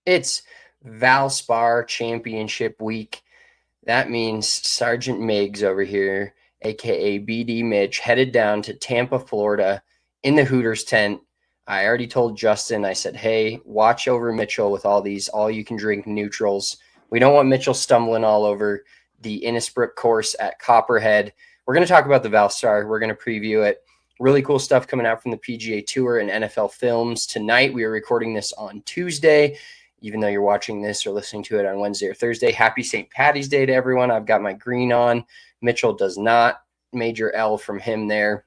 It's Valspar Championship week. That means Sergeant Miggs over here, aka BD Mitch, headed down to Tampa, Florida in the Hooters tent. I already told Justin, I said, hey, watch over Mitchell with all these all you can drink neutrals. We don't want Mitchell stumbling all over the Innisbrook course at Copperhead. We're going to talk about the Valspar. We're going to preview it. Really cool stuff coming out from the PGA Tour and NFL Films tonight. We are recording this on Tuesday. Even though you're watching this or listening to it on Wednesday or Thursday, happy St. Patty's Day to everyone. I've got my green on. Mitchell does not. Major L from him there.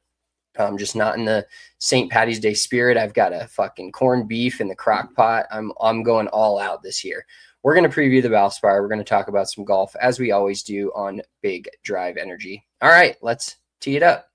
Just not in the St. Patty's Day spirit. I've got a fucking corned beef in the crock pot. I'm going all out this year. We're going to preview the Valspar. We're going to talk about some golf, as we always do on Big Drive Energy. All right, let's tee it up.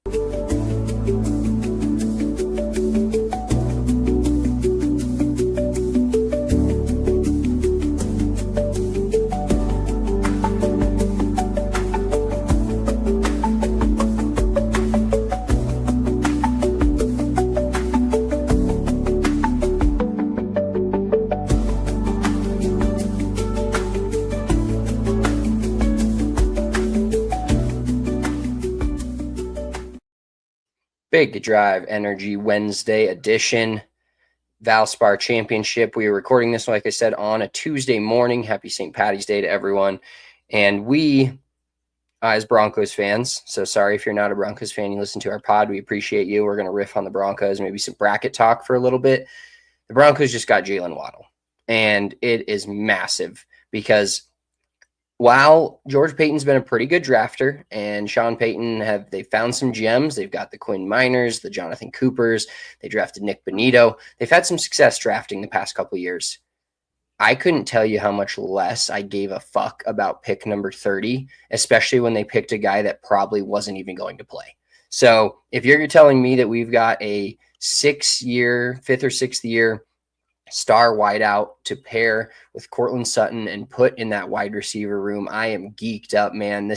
Big Drive Energy Wednesday edition, Valspar Championship. We are recording this, like I said, on a Tuesday morning. Happy St. Patty's Day to everyone. And we, as Broncos fans, so sorry if you're not a Broncos fan, you listen to our pod. We appreciate you. We're going to riff on the Broncos, maybe some bracket talk for a little bit. The Broncos just got Jalen Waddle, and it is massive because while George Payton's been a pretty good drafter and Sean Payton they found some gems. They've got the Quinn Miners, the Jonathan Coopers. They drafted Nick Bonito. They've had some success drafting the past couple of years. I couldn't tell you how much less I gave a fuck about pick number 30, especially when they picked a guy that probably wasn't even going to play. So if you're telling me that we've got a 6-year, 5th or 6th year star wideout to pair with Cortland Sutton and put in that wide receiver room, I am geeked up, man.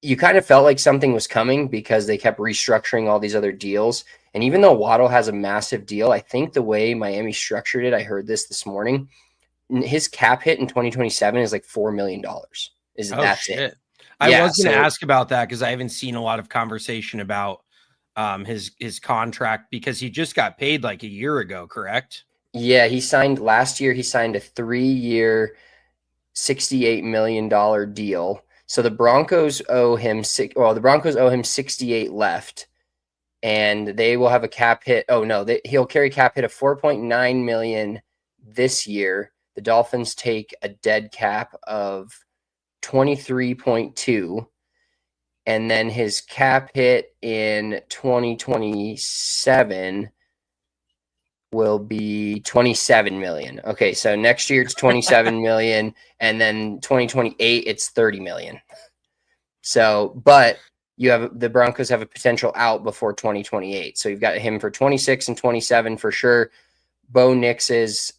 You kind of felt like something was coming because they kept restructuring all these other deals. And even though Waddle has a massive deal, I think the way Miami structured it, I heard this morning, his cap hit in 2027 is like $4 million. That's it. I was going to ask about that because I haven't seen a lot of conversation about his contract because he just got paid like a year ago, correct? Yeah, last year, he signed a 3-year, $68 million deal. So the Broncos owe him 68 left, and they will have a cap hit. Oh no, he'll carry cap hit of 4.9 million this year. The Dolphins take a dead cap of 23.2. And then his cap hit in 2027 will be 27 million. Okay, so next year it's 27 million, and then 2028 it's 30 million. So, but the Broncos have a potential out before 2028. So you've got him for 26 and 27 for sure. Bo Nix's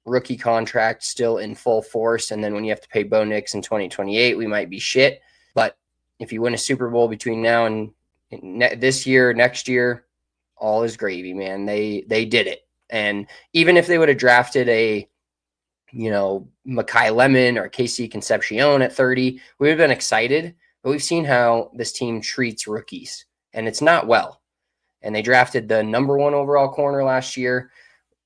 rookie contract still in full force, and then when you have to pay Bo Nix in 2028, we might be shit. But if you win a Super Bowl between now and this year, next year, all is gravy, man. They did it. And even if they would have drafted a, Mekhi Lemon or KC Concepcion at 30, we would have been excited. But we've seen how this team treats rookies, and it's not well. And they drafted the number 1 overall corner last year.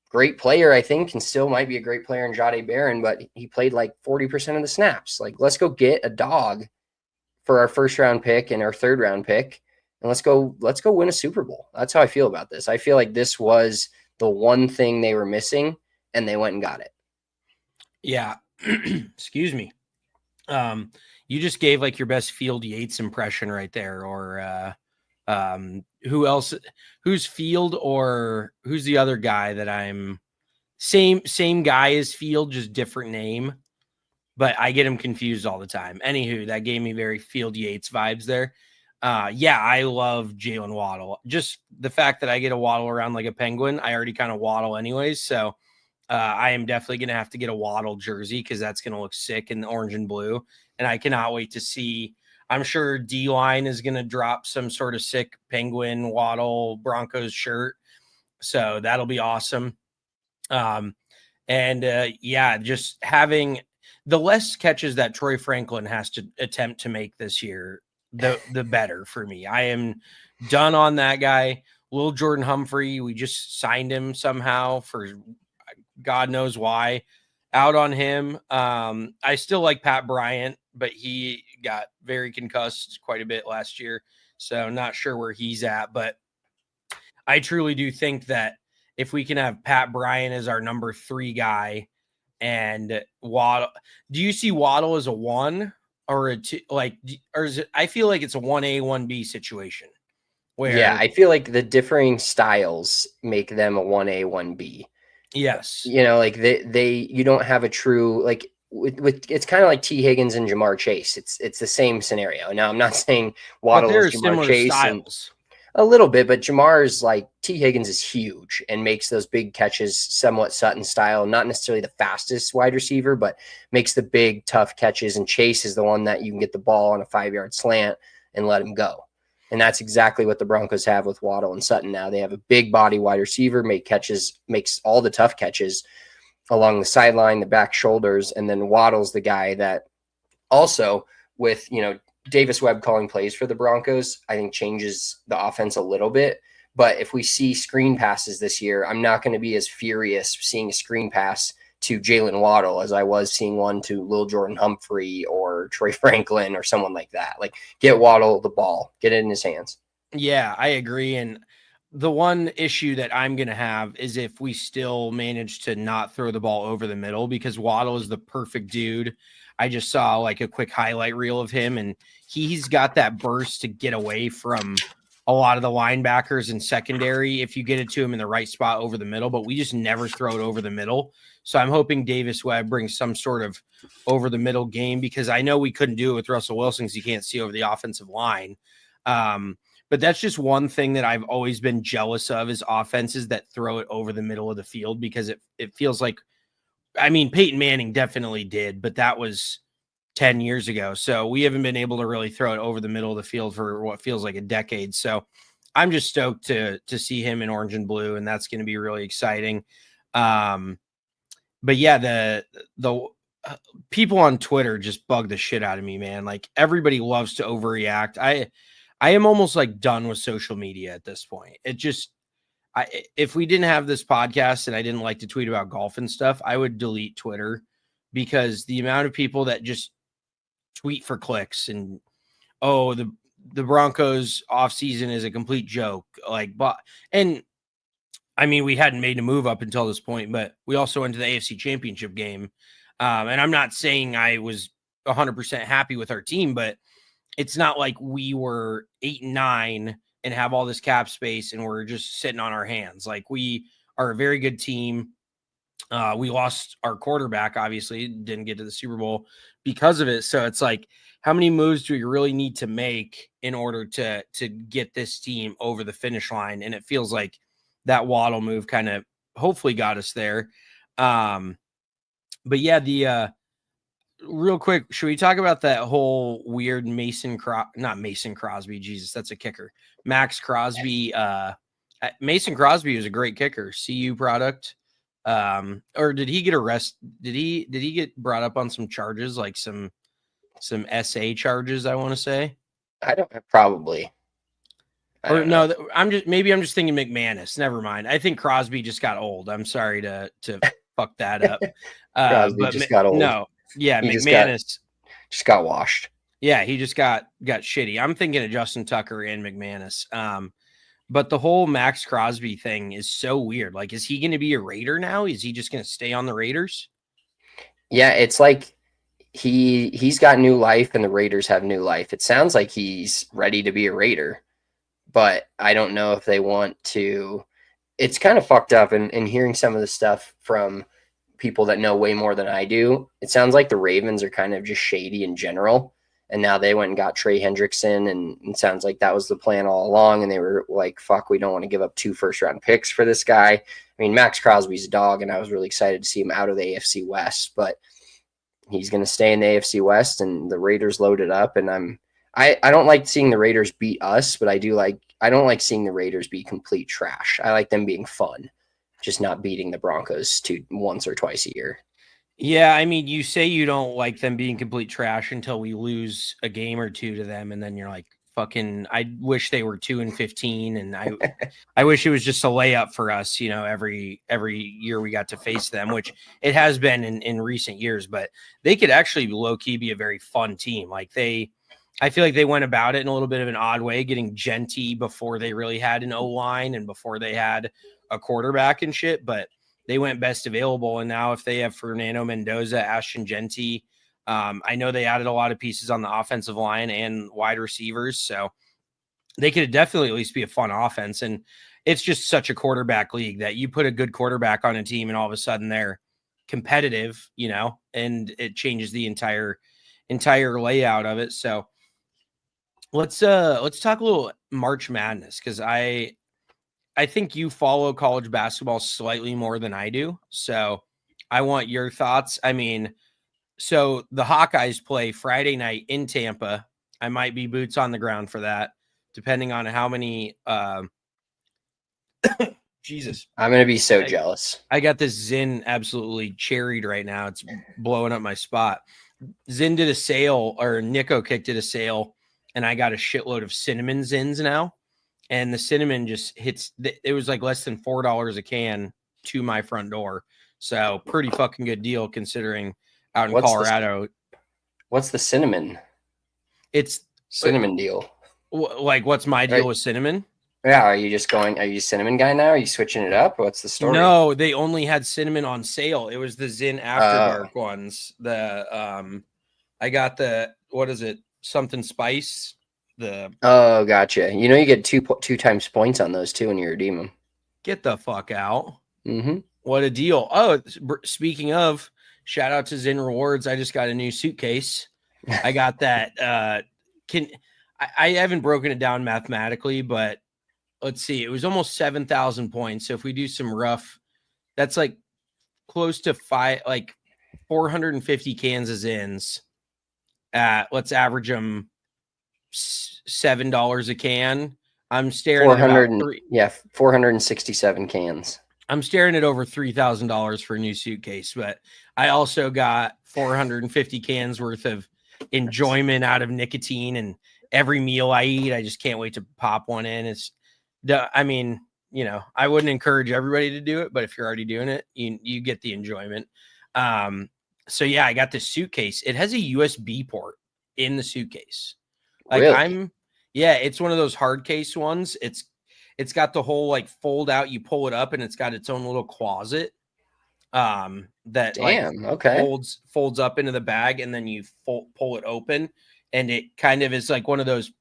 Great player, I think, and still might be a great player in Jahdae Barron, but he played like 40% of the snaps. Like, let's go get a dog for our 1st-round pick and our 3rd-round pick, and let's go win a Super Bowl. That's how I feel about this. I feel like this was the one thing they were missing, and they went and got it. Yeah. Excuse me. You just gave like your best Field Yates impression right there, or who else? Who's Field, or who's the other guy that I'm same guy as Field, just different name, but I get him confused all the time. Anywho, that gave me very Field Yates vibes there. Yeah, I love Jalen Waddle. Just the fact that I get to waddle around like a penguin, I already kind of waddle anyways. So I am definitely going to have to get a Waddle jersey because that's going to look sick in the orange and blue. And I cannot wait to see. I'm sure D-Line is going to drop some sort of sick penguin Waddle Broncos shirt. So that'll be awesome. And just having the less catches that Troy Franklin has to attempt to make this year, the better for me. I am done on that guy. Lil Jordan Humphrey, we just signed him somehow for God knows why. Out on him. I still like Pat Bryant, but he got very concussed quite a bit last year. So not sure where he's at, but I truly do think that if we can have Pat Bryant as our number 3 guy and Waddle, do you see Waddle as a 1 or a 2? Like, or is it, I feel like it's a 1A, 1B situation Yeah, where, I feel like the differing styles make them a 1A, 1B. yes, Like they you don't have a true like with it's kind of like T Higgins and Jamar Chase. It's the same scenario. Now I'm not saying but Waddle there is are Jamar similar Chase and styles. a little bit, but Jamar's like T Higgins is huge and makes those big catches somewhat Sutton style, not necessarily the fastest wide receiver, but makes the big tough catches. And Chase is the one that you can get the ball on a 5-yard slant and let him go. And that's exactly what the Broncos have with Waddle and Sutton now. They have a big body wide receiver, makes all the tough catches along the sideline, the back shoulders, and then Waddle's the guy that also with, Davis Webb calling plays for the Broncos, I think changes the offense a little bit. But if we see screen passes this year, I'm not going to be as furious seeing a screen pass to Jalen Waddle as I was seeing one to Lil Jordan Humphrey or Troy Franklin or someone like that. Like, get Waddle the ball, get it in his hands. Yeah, I agree. And the one issue that I'm going to have is if we still manage to not throw the ball over the middle, because Waddle is the perfect dude. I just saw like a quick highlight reel of him, and he's got that burst to get away from a lot of the linebackers in secondary if you get it to him in the right spot over the middle, but we just never throw it over the middle. So I'm hoping Davis Webb brings some sort of over the middle game, because I know we couldn't do it with Russell Wilson because you can't see over the offensive line. But that's just one thing that I've always been jealous of, is offenses that throw it over the middle of the field, because it feels like, I mean, Peyton Manning definitely did, but that was 10 years ago. So we haven't been able to really throw it over the middle of the field for what feels like a decade. So I'm just stoked to see him in orange and blue, and that's going to be really exciting. But yeah, the people on Twitter just bug the shit out of me, man. Like, everybody loves to overreact. I am almost like done with social media at this point. It just, if we didn't have this podcast and I didn't like to tweet about golf and stuff, I would delete Twitter, because the amount of people that just tweet for clicks and, oh, the Broncos offseason is a complete joke. Like, but, and I mean, we hadn't made a move up until this point, but we also went to the AFC Championship game. And I'm not saying I was 100% happy with our team, but it's not like we were 8-9 and have all this cap space and we're just sitting on our hands. Like, we are a very good team. We lost our quarterback, obviously, didn't get to the Super Bowl because of it. So it's like, how many moves do we really need to make in order to get this team over the finish line? And it feels like that Waddle move kind of hopefully got us there. But yeah, real quick, should we talk about that whole weird not Mason Crosby? Jesus, that's a kicker. Max Crosby. Mason Crosby was a great kicker. CU product. Or did he get arrested? Did he get brought up on some charges, like some SA charges, I want to say? I don't probably. Or don't know. no, I'm just thinking McManus. Never mind. I think Crosby just got old. I'm sorry to fuck that up. Crosby But just got old. no, yeah, He McManus. just got washed. Yeah, he just got shitty. I'm thinking of Justin Tucker and McManus. But the whole Max Crosby thing is so weird. Like, is he going to be a Raider now? Is he just going to stay on the Raiders? Yeah, it's like he's got new life and the Raiders have new life. It sounds like he's ready to be a Raider, but I don't know if they want to. It's kind of fucked up, and hearing some of the stuff from people that know way more than I do, it sounds like the Ravens are kind of just shady in general. And now they went and got Trey Hendrickson, and it sounds like that was the plan all along. And they were like, fuck, we don't want to give up 2 first-round picks for this guy. I mean, Max Crosby's a dog, and I was really excited to see him out of the AFC West, but he's going to stay in the AFC West, and the Raiders loaded up. And I don't like seeing the Raiders beat us, but I don't like seeing the Raiders be complete trash. I like them being fun. just not beating the Broncos once or twice a year. Yeah, I mean, you say you don't like them being complete trash until we lose a game or two to them, and then you're like, fucking, I wish they were 2-15, and I wish it was just a layup for us, every year we got to face them, which it has been in recent years, but they could actually low-key be a very fun team. Like I feel like they went about it in a little bit of an odd way, getting Genty before they really had an O-line and before they had a quarterback and shit, but they went best available. And now if they have Fernando Mendoza, Ashton Genty, I know they added a lot of pieces on the offensive line and wide receivers. So they could definitely at least be a fun offense. And it's just such a quarterback league that you put a good quarterback on a team and all of a sudden they're competitive, and it changes the entire layout of it. So let's talk a little March Madness, because I think you follow college basketball slightly more than I do. So I want your thoughts. I mean, so the Hawkeyes play Friday night in Tampa. I might be boots on the ground for that, depending on how many Jesus. I'm going to be so jealous. I got this Zin absolutely cherried right now. It's blowing up my spot. Zin did a sale, or Nico Kick did a sale, and I got a shitload of cinnamon Zins now. And the cinnamon just hits, it was like less than $4 a can to my front door. So pretty fucking good deal considering out in Colorado. What's the cinnamon? It's cinnamon deal. Like, what's my deal with cinnamon? Yeah. Are you a cinnamon guy now? Are you switching it up? What's the story? No, they only had cinnamon on sale. It was the Zin After Dark ones. I got the, what is it? Something spice. Gotcha. You get two times points on those too when you redeem them. Get the fuck out. Mm-hmm. What a deal. Oh, speaking of, shout out to Zin Rewards. I just got a new suitcase. I got that. I haven't broken it down mathematically, but let's see. It was almost 7,000 points. So if we do some rough, that's like close to 450 cans of Zins. Let's average them $7 a can. I'm staring at 467 cans. I'm staring at over $3,000 for a new suitcase, but I also got 450 cans worth of enjoyment out of nicotine, and every meal I eat, I just can't wait to pop one in. I wouldn't encourage everybody to do it, but if you're already doing it, you get the enjoyment. So yeah, I got this suitcase. It has a USB port in the suitcase. Like, really? It's one of those hard case ones. It's got the whole like fold out, you pull it up, and it's got its own little closet folds up into the bag, and then you pull it open, and it kind of is like one of those,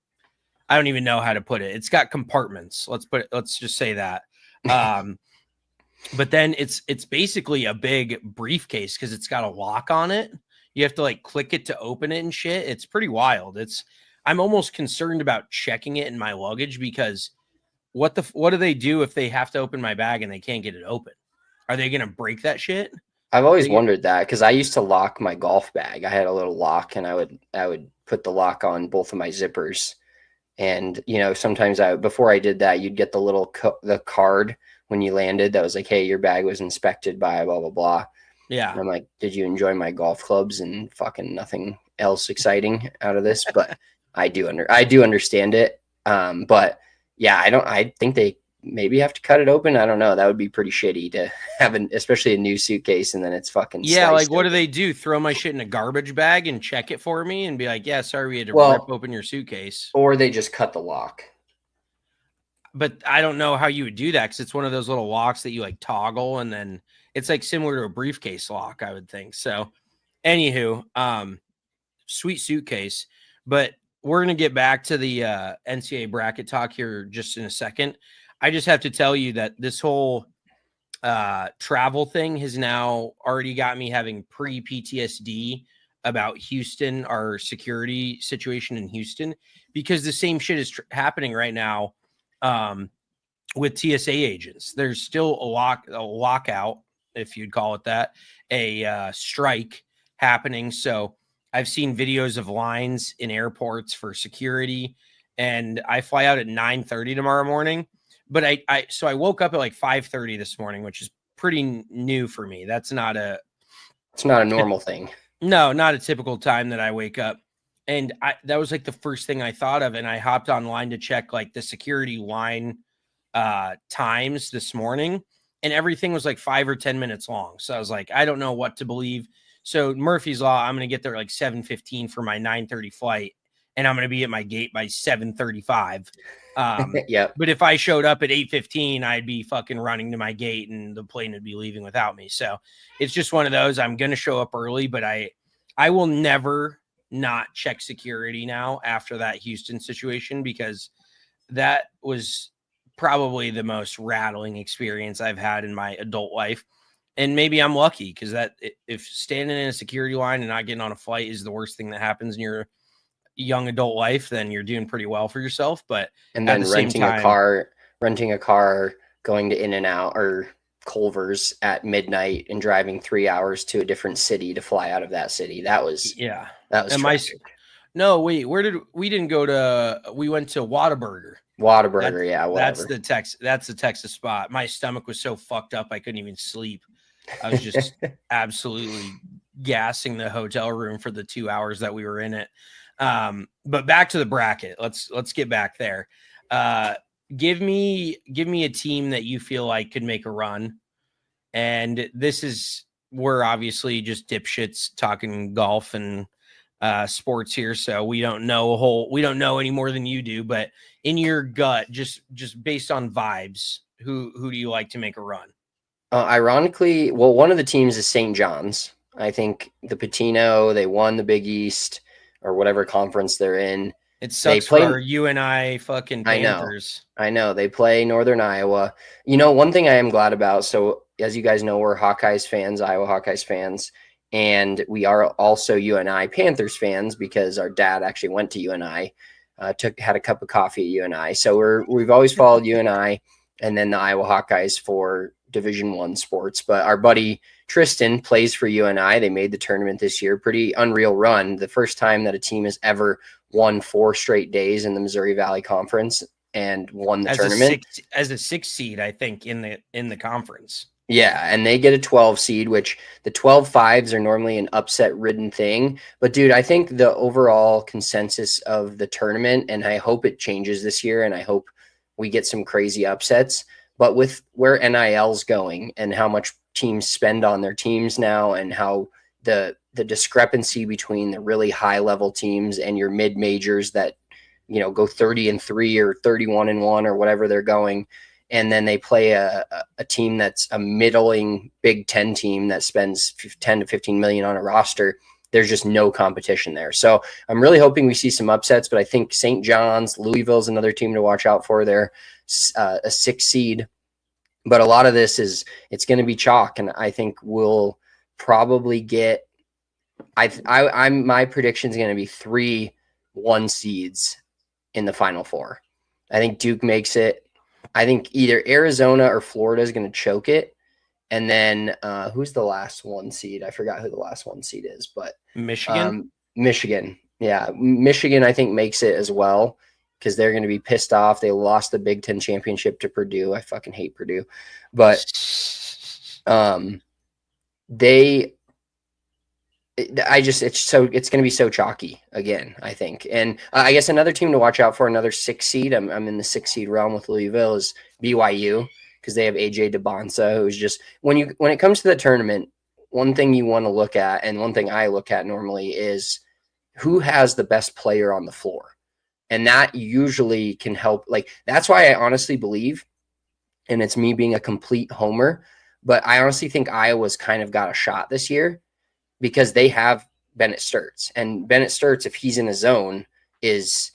I don't even know how to put it. It's got compartments. Let's just say that. But then it's basically a big briefcase because it's got a lock on it. You have to like click it to open it and shit. It's pretty wild. I'm almost concerned about checking it in my luggage, because what do they do if they have to open my bag and they can't get it open? Are they going to break that shit? I've always wondered that, because I used to lock my golf bag. I had a little lock, and I would put the lock on both of my zippers. And, sometimes before I did that, you'd get the little the card when you landed that was like, hey, your bag was inspected by blah, blah, blah. Yeah. And I'm like, did you enjoy my golf clubs and fucking nothing else exciting out of this? But I do understand it. But yeah, I think they maybe have to cut it open. I don't know. That would be pretty shitty to have especially a new suitcase, and then it's fucking like, what do they do? Throw my shit in a garbage bag and check it for me and be like, yeah, sorry, we had to rip open your suitcase. Or they just cut the lock. But I don't know how you would do that, because it's one of those little locks that you like toggle, and then it's like similar to a briefcase lock, I would think. So anywho, sweet suitcase. But we're going to get back to the NCAA bracket talk here just in a second. I just have to tell you that this whole travel thing has now already got me having pre-PTSD about Houston, our security situation in Houston, because the same shit is happening right now with TSA agents. There's still a lockout, if you'd call it that, a strike happening. So I've seen videos of lines in airports for security, and I fly out at 9:30 tomorrow morning. but I woke up at like 5:30 this morning, which is pretty new for me. It's not a normal thing. No, not a typical time that I wake up. And that was like the first thing I thought of. And I hopped online to check like the security line times this morning, and everything was like 5 or 10 minutes long. So I was like, I don't know what to believe. So Murphy's Law, I'm going to get there like 7:15 for my 9:30 flight, and I'm going to be at my gate by 7:35. Yeah. But if I showed up at 8:15, I'd be fucking running to my gate and the plane would be leaving without me. So it's just one of those. I'm going to show up early, but I will never not check security now after that Houston situation, because that was probably the most rattling experience I've had in my adult life. And maybe I'm lucky, because that if standing in a security line and not getting on a flight is the worst thing that happens in your young adult life, then you're doing pretty well for yourself. But and then renting a car, going to In-N-Out or Culver's at midnight and driving 3 hours to a different city to fly out of that city. That was tragic. No, wait, we didn't go to, we went to Whataburger. Yeah, whatever. That's the Texas spot. My stomach was so fucked up I couldn't even sleep. I was just absolutely gassing the hotel room for the 2 hours that we were in it. But back to the bracket. Let's get back there. Give me a team that you feel like could make a run. And this is, we're obviously just dipshits talking golf and sports here, so we don't know any more than you do. But in your gut, just based on vibes, who do you like to make a run? Ironically, well, one of the teams is St. John's. I think the Patino, they won the Big East or whatever conference they're in. It sucks for our UNI fucking Panthers. I know. They play Northern Iowa. You know, one thing I am glad about, so as you guys know, we're Hawkeyes fans, Iowa Hawkeyes fans, and we are also UNI Panthers fans because our dad actually went to UNI, had a cup of coffee at UNI. So we've always followed UNI and then the Iowa Hawkeyes for Division I sports. But our buddy Tristan plays for UNI. They made the tournament this year. Pretty unreal run. The first time that a team has ever won 4 straight days in the Missouri Valley Conference and won the tournament. As a 6th seed, I think, in the conference. Yeah, and they get a 12 seed, which the 12-5s are normally an upset-ridden thing. But, dude, I think the overall consensus of the tournament, and I hope it changes this year, and I hope we get some crazy upsets, but with where NIL's going and how much teams spend on their teams now and how the discrepancy between the really high-level teams and your mid-majors that, you know, go 30-3 or 31-1 or whatever they're going, and then they play a team that's a middling Big Ten team that spends 10 to 15 million on a roster. There's just no competition there. So I'm really hoping we see some upsets, but I think St. John's, Louisville's another team to watch out for. They're a 6 seed, but a lot of this it's going to be chalk. And I think we'll probably get, my prediction is going to be 3 1 seeds in the Final Four. I think Duke makes it. I think either Arizona or Florida is going to choke it. And then who's the last 1 seed? I forgot who the last 1 seed is, but Michigan. Yeah. Michigan, I think, makes it as well because they're going to be pissed off. They lost the Big Ten championship to Purdue. I fucking hate Purdue. But it's going to be so chalky again, I think. And I guess another team to watch out for, another 6 seed. I'm in the 6 seed realm with Louisville, is BYU, because they have AJ DeBonsa, who's just, when it comes to the tournament, one thing you want to look at, and one thing I look at normally, is who has the best player on the floor. And that usually can help. Like, that's why I honestly believe, and it's me being a complete homer, but I honestly think Iowa's kind of got a shot this year, because they have Bennett Sturts. And Bennett Sturts, if he's in a zone, is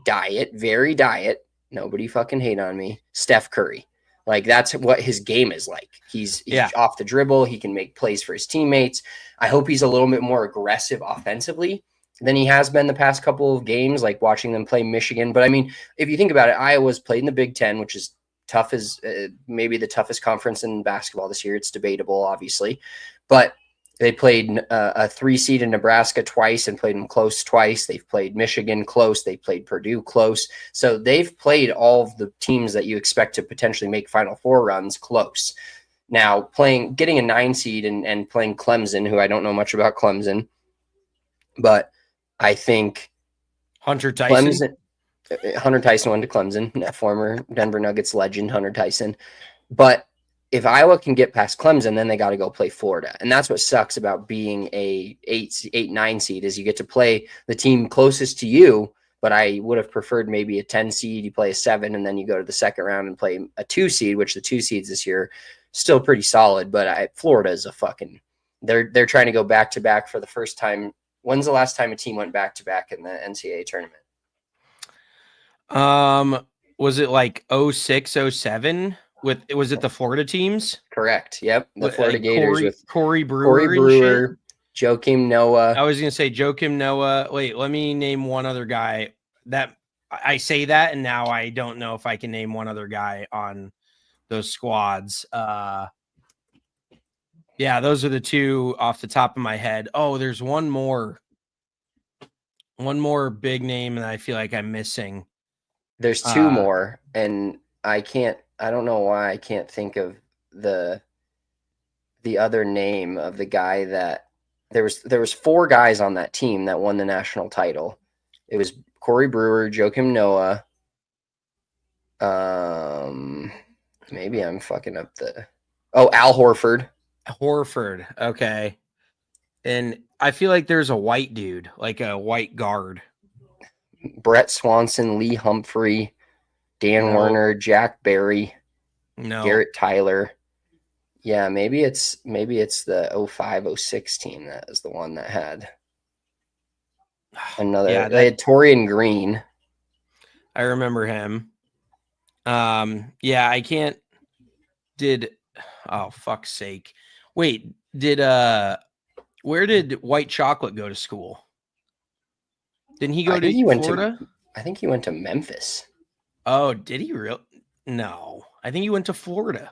very diet. Nobody fucking hate on me. Steph Curry. Like, that's what his game is like. He's off the dribble. He can make plays for his teammates. I hope he's a little bit more aggressive offensively than he has been the past couple of games, like watching them play Michigan. But, I mean, if you think about it, Iowa's played in the Big Ten, which is tough as maybe the toughest conference in basketball this year. It's debatable, obviously. But They played a 3 seed in Nebraska twice and played them close twice. They've played Michigan close. They played Purdue close. So they've played all of the teams that you expect to potentially make Final Four runs close. Now, getting a 9 seed and playing Clemson, who I don't know much about Clemson, but I think Hunter Tyson went to Clemson, former Denver Nuggets legend Hunter Tyson. But if Iowa can get past Clemson, then they got to go play Florida. And that's what sucks about being a 8-9 seed is you get to play the team closest to you. But I would have preferred maybe a 10 seed. You play a 7, and then you go to the second round and play a 2 seed, which the 2 seeds this year still pretty solid. But Florida is a fucking they're trying to go back to back for the first time. When's the last time a team went back to back in the NCAA tournament? Was it like 06, 07? Was it the Florida teams? Correct. Yep. The Florida Gators with Corey Brewer, Joakim Noah. I was going to say Joakim Noah. Wait, let me name one other guy that I say that. And now I don't know if I can name one other guy on those squads. Yeah, those are the two off the top of my head. Oh, there's one more big name that I feel like I'm missing. There's two more, and I don't know why I can't think of the other name of the guy that there was 4 guys on that team that won the national title. It was Corey Brewer, Joakim Noah. Maybe I'm fucking up Al Horford. Okay. And I feel like there's a white dude, like a white guard. Brett Swanson, Lee Humphrey, Dan Werner, Jack Barry, Garrett Tyler. Yeah, maybe it's the 05-06 team that is the one that had another. Yeah, they had Torian Green. I remember him. Yeah, I can't. Oh, fuck's sake. Wait, where did White Chocolate go to school? Didn't he go to Florida? I think he went to Memphis. Oh, did he really? No, I think he went to Florida.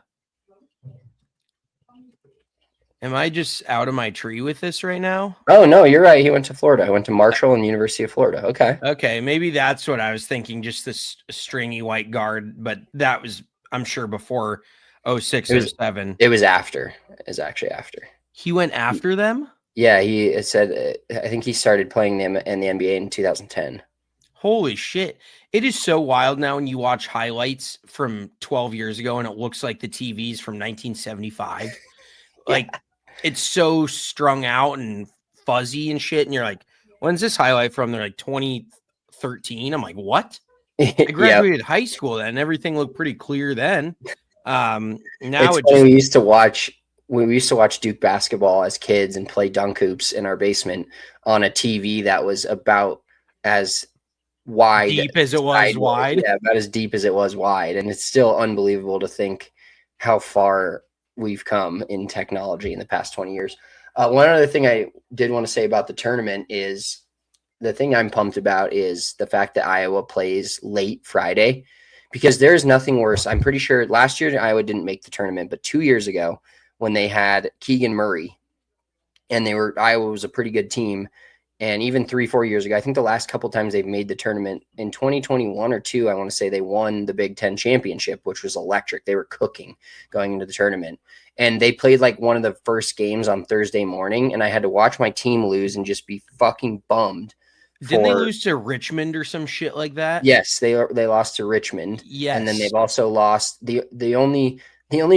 Am I just out of my tree with this right now? Oh, no, you're right. He went to Florida. I went to Marshall and University of Florida. Okay. Okay, maybe that's what I was thinking, just this stringy white guard, but that was, I'm sure, before 06, 07. It was after. It was actually after. He went after them? Yeah, I think he started playing them in the NBA in 2010. Holy shit. It is so wild now when you watch highlights from 12 years ago and it looks like the TVs from 1975. Like, it's so strung out and fuzzy and shit. And you're like, when's this highlight from? They're like 2013. I'm like, what? I graduated high school then. Everything looked pretty clear then. Now we used to watch Duke basketball as kids and play dunk hoops in our basement on a TV that was about as wide, deep as it was wide. Yeah, about as deep as it was wide. And it's still unbelievable to think how far we've come in technology in the past 20 years. One other thing I did want to say about the tournament is the thing I'm pumped about is the fact that Iowa plays late Friday, because there's nothing worse. I'm pretty sure last year Iowa didn't make the tournament, but 2 years ago when they had Keegan Murray and Iowa was a pretty good team. And even 3-4 years ago, I think the last couple times they've made the tournament in 2021 or 2, I want to say they won the Big Ten championship, which was electric. They were cooking going into the tournament. And they played like one of the first games on Thursday morning. And I had to watch my team lose and just be fucking bummed. Didn't they lose to Richmond or some shit like that? Yes, they lost to Richmond. Yes. And then they've also lost the only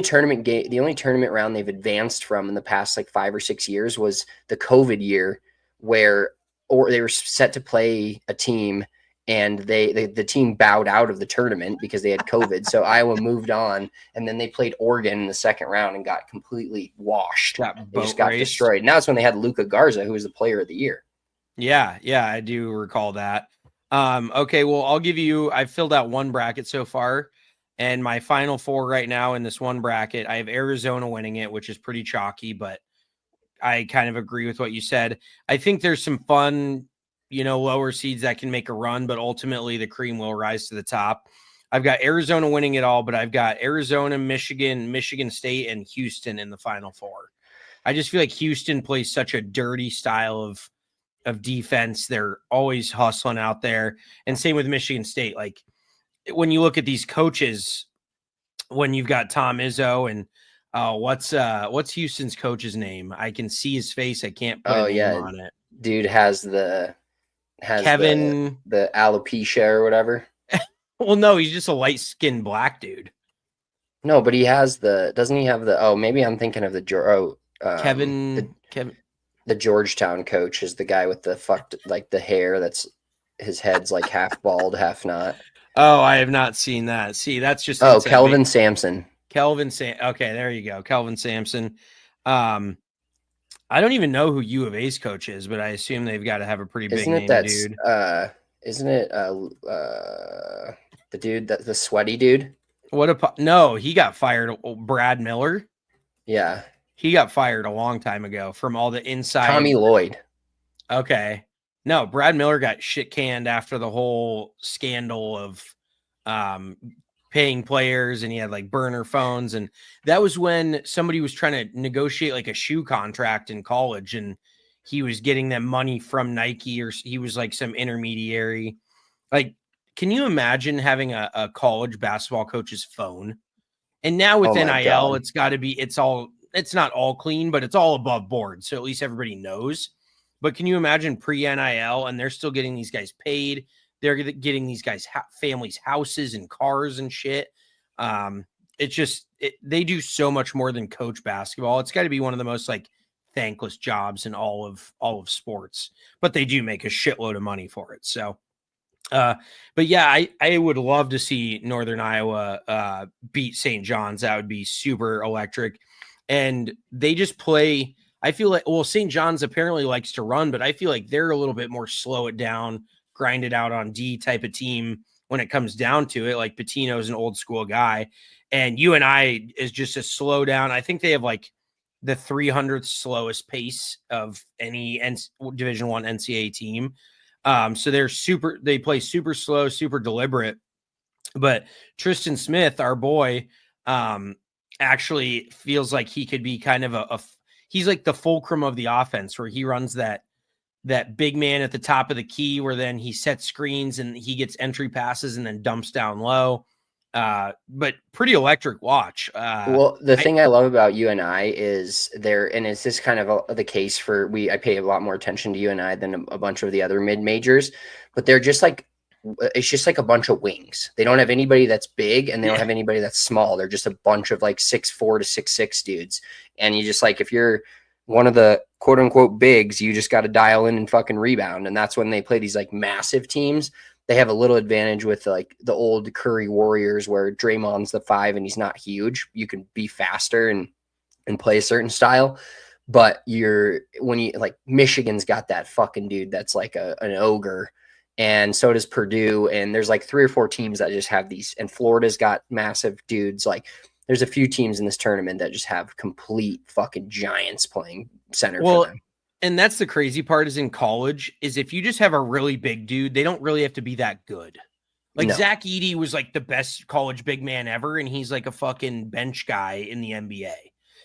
tournament round they've advanced from in the past like 5 or 6 years was the COVID year, where they were set to play a team and the team bowed out of the tournament because they had COVID. So Iowa moved on, and then they played Oregon in the second round and got completely washed. They just got destroyed. Now it's when they had Luka Garza, who was the player of the year. Yeah, I do recall that. Okay, well, I filled out one bracket so far, and my final 4 right now in this one bracket, I have Arizona winning it, which is pretty chalky, but I kind of agree with what you said. I think there's some fun, lower seeds that can make a run, but ultimately the cream will rise to the top. I've got Arizona winning it all, but I've got Arizona, Michigan, Michigan State, and Houston in the final 4. I just feel like Houston plays such a dirty style of defense. They're always hustling out there. And same with Michigan State. Like when you look at these coaches, when you've got Tom Izzo and what's Houston's coach's name? I can see his face. I can't put a name on it. Dude has Kevin the alopecia or whatever. Well, no, he's just a light-skinned black dude. No, but he has doesn't he have maybe I'm thinking of Kevin the Georgetown coach is the guy with the fucked, like the hair that's his head's like half bald, half not. Oh, I have not seen that. See, that's just Kelvin Sampson. Okay, there you go. Kelvin Sampson. I don't even know who U of A's coach is, but I assume they've got to have a pretty big name dude. Isn't it the dude the sweaty dude? No, he got fired. Brad Miller. Yeah. He got fired a long time ago from all the inside. Tommy Lloyd. Okay. No, Brad Miller got shit canned after the whole scandal of paying players, and he had like burner phones. And that was when somebody was trying to negotiate like a shoe contract in college, and he was getting them money from Nike, or he was like some intermediary. Like, can you imagine having a college basketball coach's phone? And now with NIL, it's got to be, it's not all clean, but it's all above board. So at least everybody knows. But can you imagine pre-NIL, and they're still getting these guys paid? They're getting these guys' families' houses and cars and shit. It's just they do so much more than coach basketball. It's got to be one of the most like thankless jobs in all of sports. But they do make a shitload of money for it. So, but yeah, I would love to see Northern Iowa beat St. John's. That would be super electric. And they just play. I feel like, well, St. John's apparently likes to run, but I feel like they're a little bit more slow it down, grind it out on D type of team when it comes down to it. Like Pitino's an old school guy, and UNI is just a slow down. I think they have like the 300th slowest pace of any Division I NCAA team. So they play super slow, super deliberate. But Tristan Smith, our boy, actually feels like he could be kind of he's like the fulcrum of the offense, where he runs that big man at the top of the key, where then he sets screens and he gets entry passes and then dumps down low. But pretty electric watch. Well, the thing I love about UNI is and it's this kind of the case for I pay a lot more attention to UNI than a bunch of the other mid majors, but they're just like, it's just like a bunch of wings. They don't have anybody that's big, and they don't have anybody that's small. They're just a bunch of like 6'4" to 6'6" dudes. And you just like, if you're one of the quote unquote bigs, you just got to dial in and fucking rebound. And that's when they play these like massive teams. They have a little advantage with like the old Curry Warriors, where Draymond's the 5 and he's not huge. You can be faster and play a certain style. But like Michigan's got that fucking dude that's like an ogre. And so does Purdue. And there's like 3 or 4 teams that just have these. And Florida's got massive dudes. Like there's a few teams in this tournament that just have complete fucking giants playing center for them. And that's the crazy part, is in college, is if you just have a really big dude, they don't really have to be that good. Like Zach Edey was like the best college big man ever, and he's like a fucking bench guy in the NBA.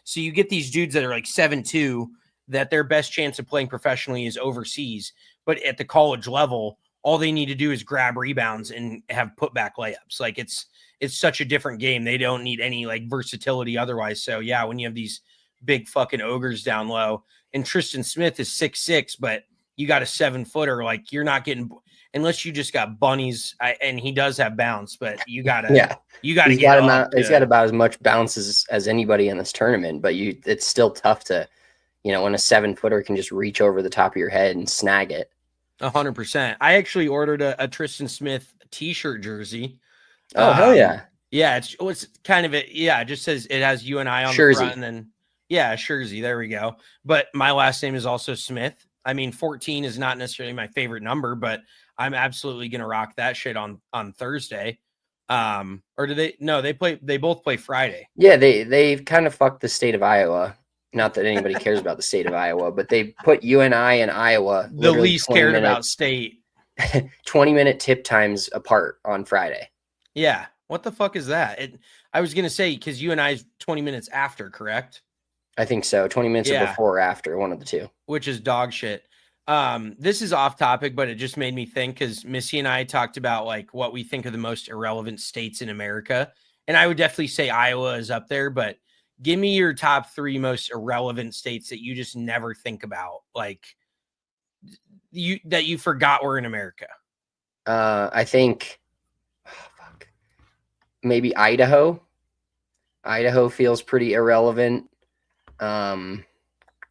So you get these dudes that are like 7'2", that their best chance of playing professionally is overseas. But at the college level, all they need to do is grab rebounds and have putback layups. Like it's such a different game. They don't need any like versatility otherwise. So yeah, when you have these big fucking ogres down low, and Tristan Smith is 6'6", but you got a 7-footer, like you're not getting, unless you just got bunnies, and he does have bounce, but you gotta, he's got about as much bounce as anybody in this tournament, but it's still tough to, when a 7-footer can just reach over the top of your head and snag it. 100%. I actually ordered a Tristan Smith t-shirt jersey. Oh, hell yeah. Yeah. It's kind of it. Yeah. It just says it has UNI on the front, and then Jersey. There we go. But my last name is also Smith. I mean, 14 is not necessarily my favorite number, but I'm absolutely going to rock that shit on Thursday. Or do they? No, they both play Friday. Yeah. They've kind of fucked the state of Iowa. Not that anybody cares about the state of Iowa, but they put UNI and Iowa, the least cared about state, 20-minute tip times apart on Friday. Yeah. What the fuck is that? I was going to say, because UNI is 20 minutes after, correct? I think so. 20 minutes or Yeah, before or after, one of the two. which is dog shit. This is off topic, but it just made me think because Missy and I talked about like what we think are the most irrelevant states in America. And I would definitely say Iowa is up there, but give me your top 3 most irrelevant states that you just never think about, like you forgot were in America. I think maybe Idaho. Idaho feels pretty irrelevant.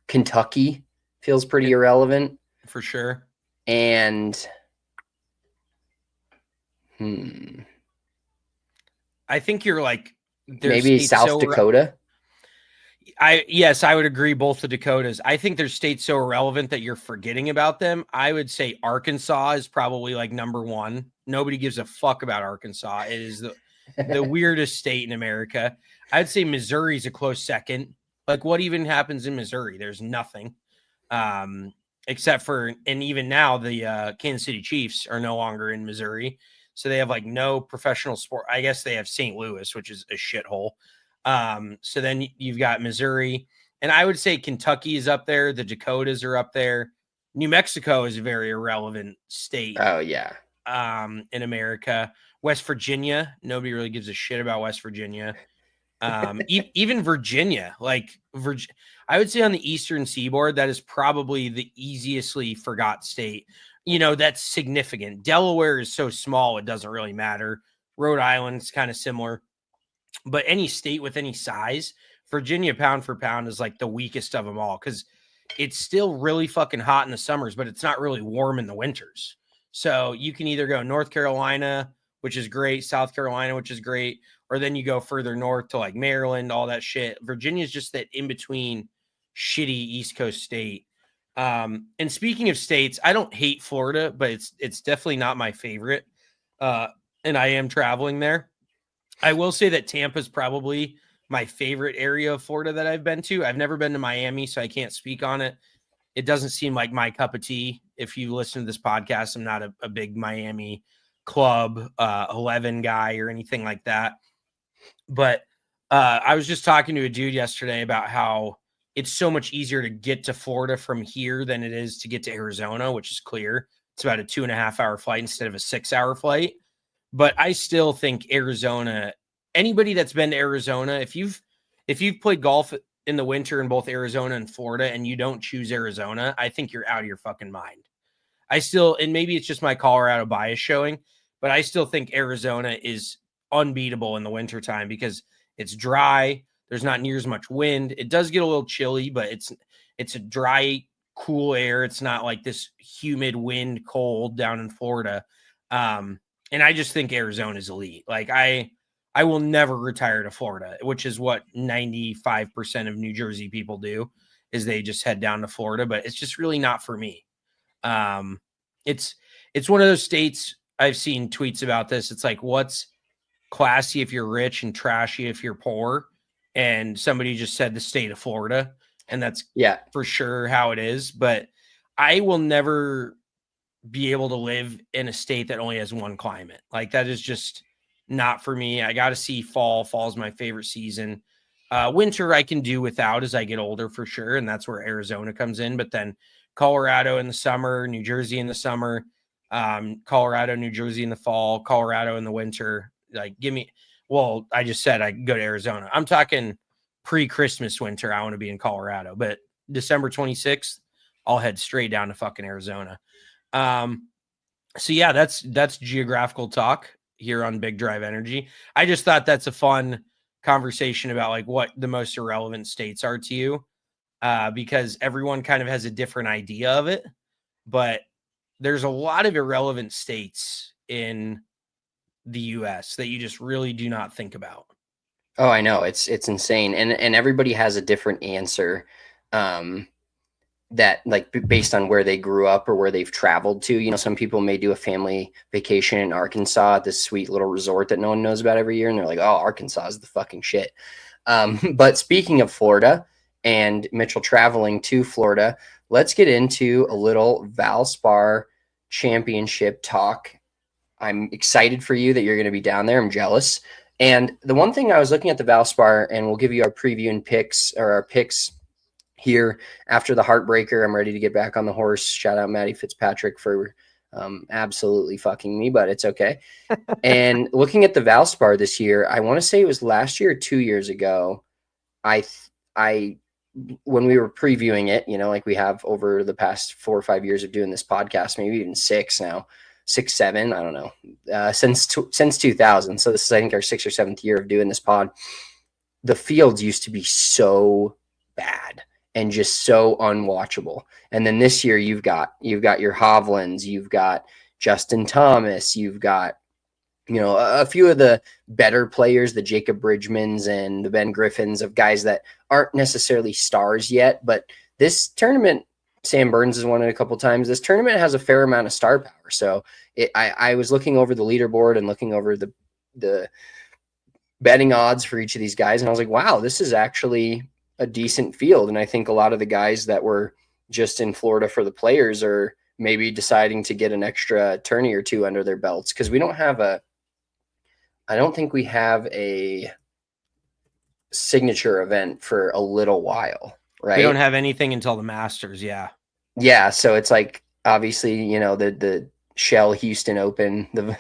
Kentucky feels pretty irrelevant. For sure. And I think you're like maybe South Dakota. Yes, I would agree. Both the Dakotas. I think there's states so irrelevant that you're forgetting about them. I would say Arkansas is probably like number 1. Nobody gives a fuck about Arkansas. It is the weirdest state in America. I'd say Missouri's a close second. Like, what even happens in Missouri? There's nothing. Except for, and even now, the Kansas City Chiefs are no longer in Missouri. So they have like no professional sport. I guess they have St. Louis, which is a shithole. So then you've got Missouri, and I would say Kentucky is up there. The Dakotas are up there. New Mexico is a very irrelevant state. Oh yeah. In America. West Virginia, nobody really gives a shit about West Virginia. Even Virginia, I would say on the Eastern Seaboard, that is probably the easiestly forgot state. That's significant. Delaware is so small, it doesn't really matter. Rhode Island's kind of similar. But any state with any size, Virginia pound for pound is like the weakest of them all because it's still really fucking hot in the summers, but it's not really warm in the winters. So you can either go North Carolina, which is great, South Carolina, which is great, or then you go further north to like Maryland, all that shit. Virginia is just that in between shitty East Coast state. And speaking of states, I don't hate Florida, but it's definitely not my favorite. And I am traveling there. I will say that Tampa is probably my favorite area of Florida that I've been to. I've never been to Miami, so I can't speak on it. It doesn't seem like my cup of tea. If you listen to this podcast, I'm not a big Miami Club 11 guy or anything like that. But I was just talking to a dude yesterday about how it's so much easier to get to Florida from here than it is to get to Arizona, which is clear. It's about a 2.5-hour flight instead of a 6-hour flight. But I still think Arizona, anybody that's been to Arizona, if you've played golf in the winter in both Arizona and Florida and you don't choose Arizona, I think you're out of your fucking mind. And maybe it's just my Colorado bias showing, but I still think Arizona is unbeatable in the wintertime because it's dry. There's not near as much wind. It does get a little chilly, but it's a dry, cool air. It's not like this humid wind cold down in Florida. And I just think Arizona is elite. Like I will never retire to Florida, which is what 95% of New Jersey people do, is they just head down to Florida, but it's just really not for me. It's one of those states. I've seen tweets about this. It's like, what's classy if you're rich and trashy if you're poor? And somebody just said the state of Florida, and that's for sure how it is. But I will never be able to live in a state that only has one climate. Like that is just not for me. I got to see fall. Fall's my favorite season. Winter I can do without as I get older for sure. And that's where Arizona comes in. But then Colorado in the summer, New Jersey in the summer, Colorado, New Jersey in the fall, Colorado in the winter. Like I just said I can go to Arizona. I'm talking pre-Christmas winter. I want to be in Colorado, but December 26th, I'll head straight down to fucking Arizona. So yeah, that's geographical talk here on Big Drive Energy. I just thought that's a fun conversation about like what the most irrelevant states are to you, because everyone kind of has a different idea of it, but there's a lot of irrelevant states in the US that you just really do not think about. Oh, I know. It's insane. And everybody has a different answer. That like based on where they grew up or where they've traveled to. Some people may do a family vacation in Arkansas at this sweet little resort that no one knows about every year. And they're like, oh, Arkansas is the fucking shit. But speaking of Florida and Mitchell traveling to Florida, let's get into a little Valspar Championship talk. I'm excited for you that you're going to be down there. I'm jealous. And the one thing I was looking at the Valspar, and we'll give you our preview and picks, or our picks here after the heartbreaker. I'm ready to get back on the horse. Shout out Maddie Fitzpatrick for absolutely fucking me, but it's okay. And looking at the Valspar this year, I want to say it was last year or 2 years ago. I when we were previewing it, like we have over the past 4 or 5 years of doing this podcast, maybe even 6 now, 6, 7, I don't know, since 2000. So this is, I think, our 6th or 7th year of doing this pod. The fields used to be so bad and just so unwatchable. And then this year you've got your Hovlands, you've got Justin Thomas, you've got a few of the better players, the Jacob Bridgmans and the Ben Griffins, of guys that aren't necessarily stars yet. But this tournament, Sam Burns has won it a couple times. This tournament has a fair amount of star power. So I was looking over the leaderboard and looking over the betting odds for each of these guys, and I was like, wow, this is actually a decent field. And I think a lot of the guys that were just in Florida for the players are maybe deciding to get an extra tourney or two under their belts, because I don't think we have a signature event for a little while, right? We don't have anything until the Masters. Yeah. Yeah. So it's like, obviously, the Shell Houston Open, the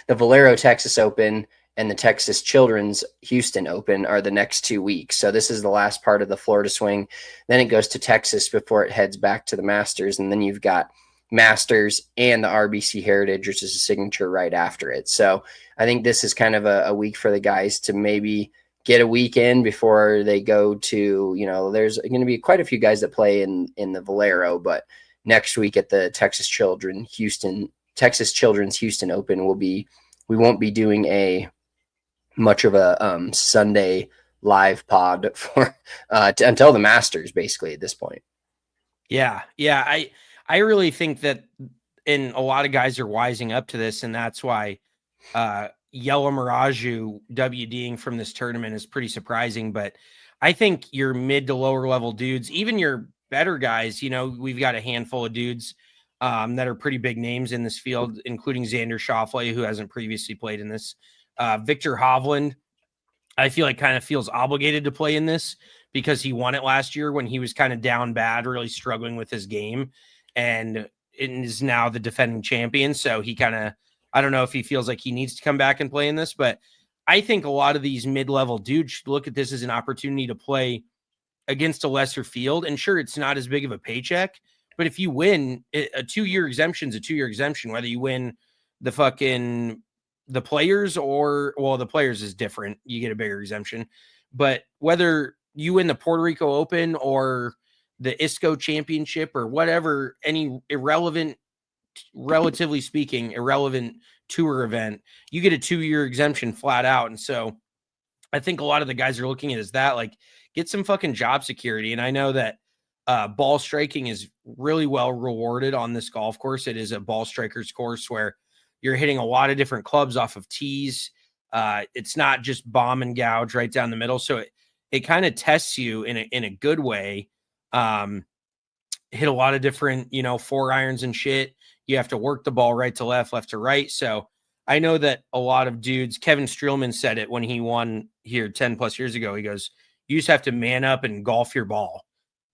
Valero Texas Open, and the Texas Children's Houston Open are the next 2 weeks. So this is the last part of the Florida swing. Then it goes to Texas before it heads back to the Masters. And then you've got Masters and the RBC Heritage, which is a signature right after it. So I think this is kind of a week for the guys to maybe get a weekend before they go to, there's going to be quite a few guys that play in the Valero, but next week at the Texas Children's Houston Open we won't be doing much of a Sunday live pod for until the Masters, basically, at this point. Yeah. I really think that, and a lot of guys are wising up to this, and that's why Yellow Miraju WDing from this tournament is pretty surprising. But I think your mid to lower level dudes, even your better guys, we've got a handful of dudes that are pretty big names in this field, including Xander Schauffele, who hasn't previously played in this. Viktor Hovland, I feel like kind of feels obligated to play in this because he won it last year when he was kind of down bad, really struggling with his game, and is now the defending champion. So he kind of, I don't know if he feels like he needs to come back and play in this, but I think a lot of these mid-level dudes should look at this as an opportunity to play against a lesser field. And sure, it's not as big of a paycheck, but if you win, a 2-year exemption is a 2-year exemption, whether you win the players or, well, the players is different. You get a bigger exemption, but whether you win the Puerto Rico Open or the ISCO Championship or whatever, any relatively speaking, irrelevant tour event, you get a 2-year exemption flat out. And so I think a lot of the guys are looking at is that, like, get some fucking job security. And I know that ball striking is really well rewarded on this golf course. It is a ball striker's course where you're hitting a lot of different clubs off of tees. It's not just bomb and gouge right down the middle. So it kind of tests you in a good way. Hit a lot of different, 4 irons and shit. You have to work the ball right to left to right. So I know that a lot of dudes, Kevin Streelman said it when he won here 10 plus years ago. He goes, you just have to man up and golf your ball.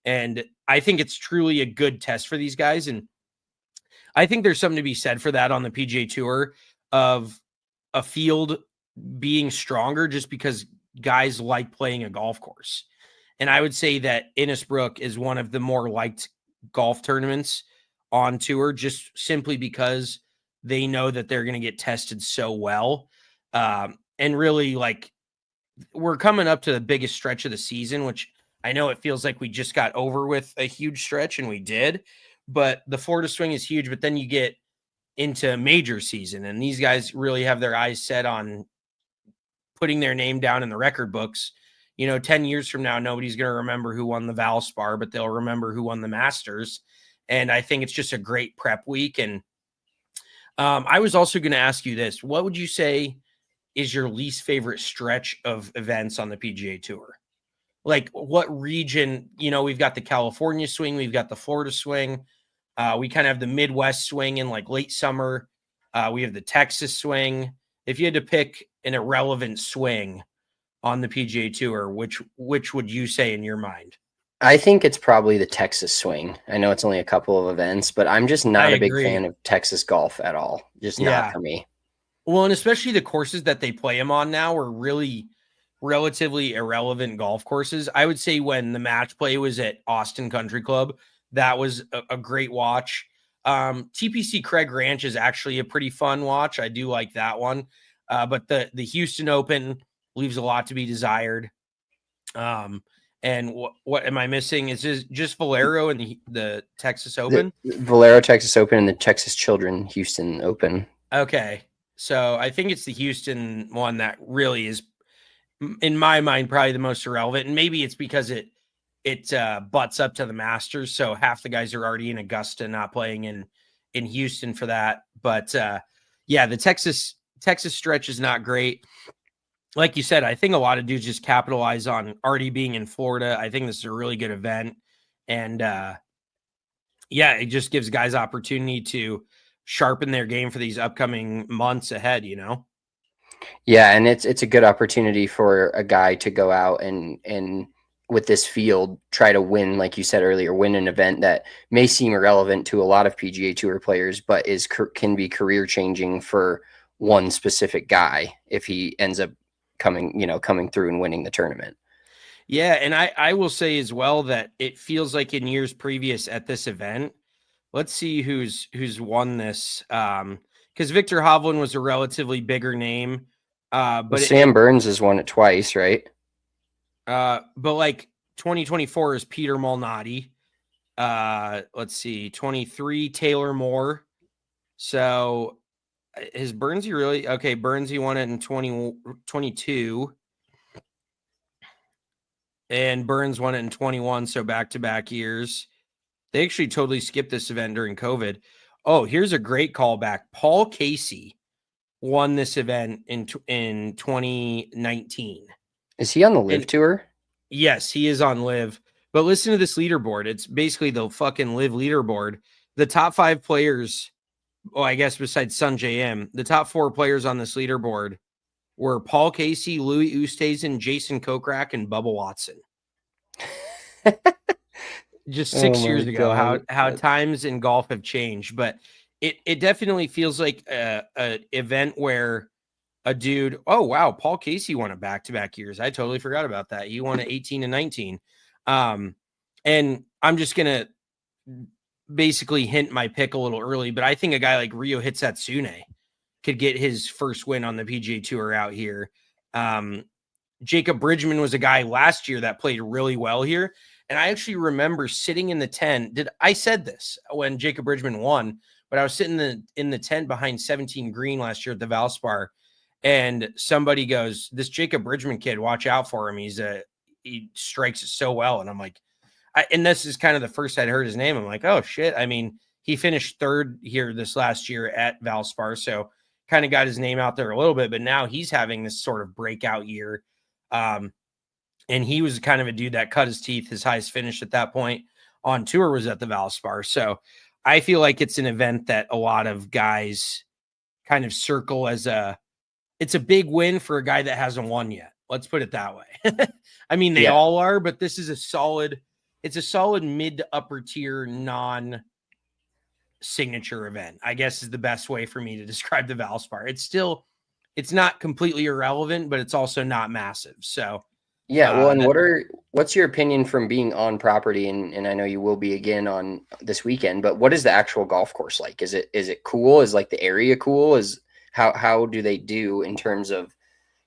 And I think it's truly a good test for these guys. And I think there's something to be said for that on the PGA Tour, of a field being stronger just because guys like playing a golf course. And I would say that Innisbrook is one of the more liked golf tournaments on tour, just simply because they know that they're going to get tested so well. And really, like, we're coming up to the biggest stretch of the season, which I know it feels like we just got over with a huge stretch, and we did, but the Florida swing is huge. But then you get into major season, and these guys really have their eyes set on putting their name down in the record books. 10 years from now, nobody's going to remember who won the Valspar, but they'll remember who won the Masters. And I think it's just a great prep week. And I was also going to ask you this. What would you say is your least favorite stretch of events on the PGA Tour? Like, what region? We've got the California swing. We've got the Florida swing. We kind of have the Midwest swing in like late summer. We have the Texas swing. If you had to pick an irrelevant swing on the PGA Tour, which would you say in your mind? I think it's probably the Texas swing. I know it's only a couple of events, but I'm just I not a big agree. fan of Texas golf at all. Just not Yeah. for me. Well, and especially the courses that they play them on now are really relatively irrelevant golf courses. I would say when the match play was at Austin Country Club, that was a great watch. TPC Craig Ranch is actually a pretty fun watch. I do like that one. But the Houston Open leaves a lot to be desired. And what am I missing? Is this just Valero and the Texas Open? The Valero Texas Open and the Texas Children Houston Open. Okay. So I think it's the Houston one that really is, in my mind, probably the most irrelevant. And maybe it's because it butts up to the Masters. So half the guys are already in Augusta, not playing in Houston for that. But yeah, the Texas stretch is not great. Like you said, I think a lot of dudes just capitalize on already being in Florida. I think this is a really good event. And yeah, it just gives guys opportunity to sharpen their game for these upcoming months ahead, you know? Yeah, and it's a good opportunity for a guy to go out and with this field try to win, like you said earlier, win an event that may seem irrelevant to a lot of PGA Tour players, but can be career changing for one specific guy if he ends up coming through and winning the tournament. Yeah, and I will say as well that it feels like in years previous at this event, let's see who's won this. Because Viktor Hovland was a relatively bigger name. Well, But Sam Burns has won it twice, right? but like 2024 is Peter Malnati. Let's see, 23 Taylor Moore. So is Burnsy really okay? Burnsy won it in 2022, and Burns won it in 21. So back-to-back years. They actually totally skipped this event during COVID. Oh, here's a great callback. Paul Casey won this event in 2019. Is he on the Live Tour? Yes, he is on Live. But listen to this leaderboard. It's basically the fucking Live leaderboard. The top 5 players, well, I guess besides Sunjay M, the top 4 players on this leaderboard were Paul Casey, Louis Oosthuizen, Jason Kokrak, and Bubba Watson. Just 6 years ago, how times in golf have changed. But it definitely feels like a event where a dude, oh wow, Paul Casey won it back-to-back years. I totally forgot about that. He won it 18 and 19. And I'm just gonna basically hint my pick a little early, but I think a guy like Ryo Hitsatsune could get his first win on the PGA Tour out here. Jacob Bridgman was a guy last year that played really well here. And I actually remember sitting in the tent. I said this when Jacob Bridgman won, but I was sitting in the tent behind 17 green last year at the Valspar, and somebody goes, "This Jacob Bridgman kid, watch out for him. He strikes it so well." And I'm like, and this is kind of the first I'd heard his name. I'm like, oh shit. I mean, he finished 3rd here this last year at Valspar, so kind of got his name out there a little bit. But now he's having this sort of breakout year. And he was kind of a dude that cut his teeth. His highest finish at that point on tour was at the Valspar. So I feel like it's an event that a lot of guys kind of circle as it's a big win for a guy that hasn't won yet. Let's put it that way. I mean, they all are, but this is it's a solid mid to upper tier non-signature event, I guess is the best way for me to describe the Valspar. It's not completely irrelevant, but it's also not massive. So yeah, well, and what's your opinion from being on property? And I know you will be again on this weekend, but what is the actual golf course like? Is it cool? Is like the area cool? How do they do in terms of,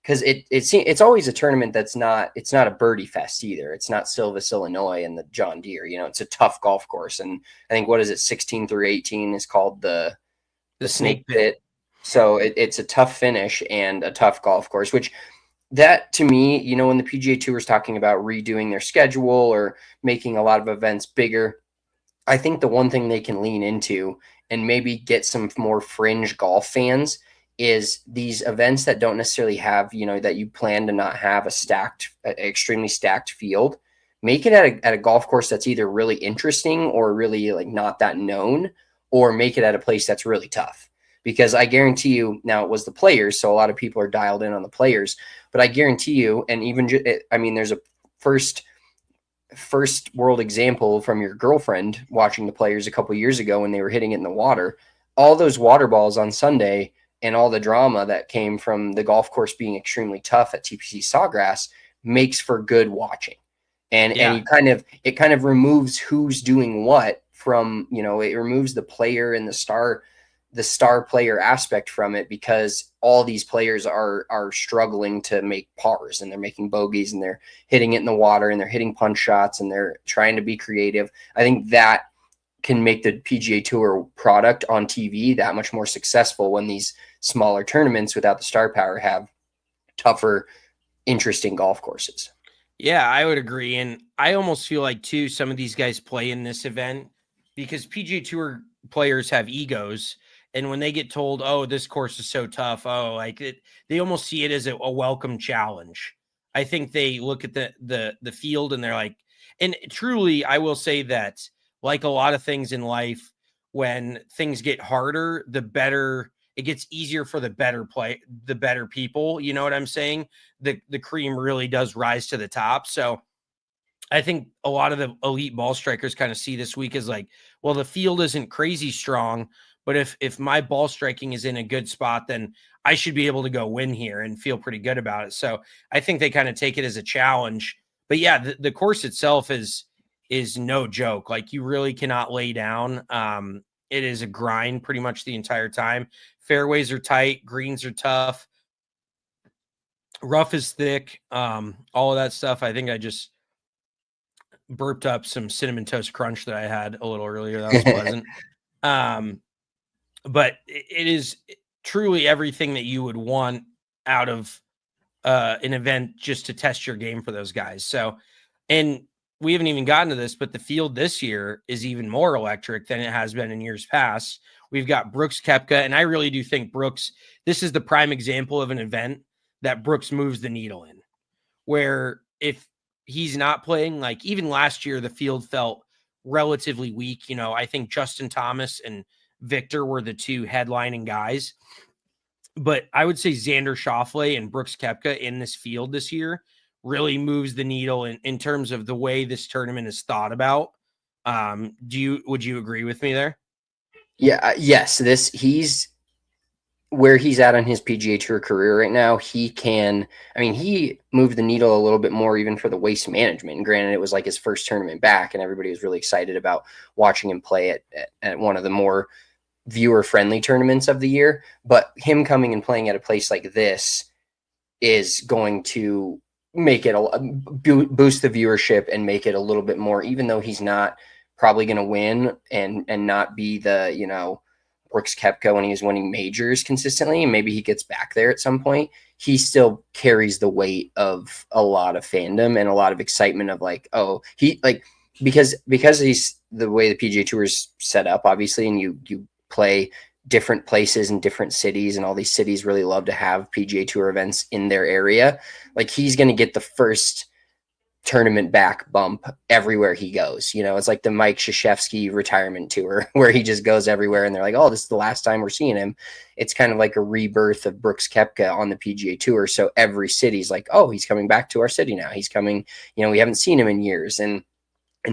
because it's always a tournament it's not a birdie fest either. It's not Silvis, Illinois and the John Deere. It's a tough golf course, and I think what is it, 16 through 18 is called the Snake Pit. So it's a tough finish and a tough golf course, which that to me, when the PGA Tour is talking about redoing their schedule or making a lot of events bigger, I think the one thing they can lean into and maybe get some more fringe golf fans is these events that don't necessarily have, that you plan to not have extremely stacked field. Make it at a golf course that's either really interesting or really like not that known, or make it at a place that's really tough. because I guarantee you, now it was the players, so a lot of people are dialed in on the players, but I guarantee you, and even I mean, there's a first world example from your girlfriend watching the players a couple years ago when they were hitting it in the water. All those water balls on Sunday and all the drama that came from the golf course being extremely tough at TPC Sawgrass makes for good watching. And you it kind of removes who's doing what from, you know, it removes the player and the star player aspect from it, because all these players are struggling to make pars, and they're making bogeys, and they're hitting it in the water, and they're hitting punch shots, and they're trying to be creative. I think that can make the PGA Tour product on TV that much more successful when these smaller tournaments without the star power have tougher, interesting golf courses. Yeah, I would agree. And I almost feel like, too, some of these guys play in this event because PGA Tour players have egos. And when they get told, oh, this course is so tough, oh, like they almost see it as a welcome challenge. I think they look at the field and they're like, and truly, I will say that, like a lot of things in life, when things get harder, the better it gets easier for the better people. You know what I'm saying? The cream really does rise to the top. So I think a lot of the elite ball strikers kind of see this week as like, well, the field isn't crazy strong, but if my ball striking is in a good spot, then I should be able to go win here and feel pretty good about it. So I think they kind of take it as a challenge. But yeah, the course itself is no joke. Like, you really cannot lay down. It is a grind pretty much the entire time. Fairways are tight, greens are tough, rough is thick, all of that stuff. I think I just burped up some cinnamon toast crunch that I had a little earlier. That was pleasant. But it is truly everything that you would want out of an event just to test your game for those guys. So, and we haven't even gotten to this, but the field this year is even more electric than it has been in years past. We've got Brooks Koepka, and I really do think Brooks, this is the prime example of an event that Brooks moves the needle in, where if he's not playing, like even last year, the field felt relatively weak. You know, I think Justin Thomas and Viktor were the two headlining guys. But I would say Xander Schauffele and Brooks Koepka in this field this year really moves the needle in terms of the way this tournament is thought about. Would you agree with me there? Yeah, yes. He's where he's at on his PGA Tour career right now. He can, I mean, he moved the needle a little bit more even for the waste management. And granted, it was like his first tournament back, and everybody was really excited about watching him play at one of the more viewer friendly tournaments of the year. But him coming and playing at a place like this is going to make it boost the viewership and make it a little bit more, even though he's not probably going to win and not be the, you know, Brooks Koepka when he was winning majors consistently, and maybe he gets back there at some point. He still carries the weight of a lot of fandom and a lot of excitement of like, oh, he like, because he's the way the PGA Tour is set up, obviously, and you play different places in different cities, and all these cities really love to have PGA Tour events in their area. Like, he's going to get the first tournament back bump everywhere he goes. You know, it's like the Mike Krzyzewski retirement tour where he just goes everywhere and they're like, oh, this is the last time we're seeing him. It's kind of like a rebirth of Brooks Koepka on the PGA Tour. So every city's like, oh, he's coming back to our city now. He's coming, you know, we haven't seen him in years. And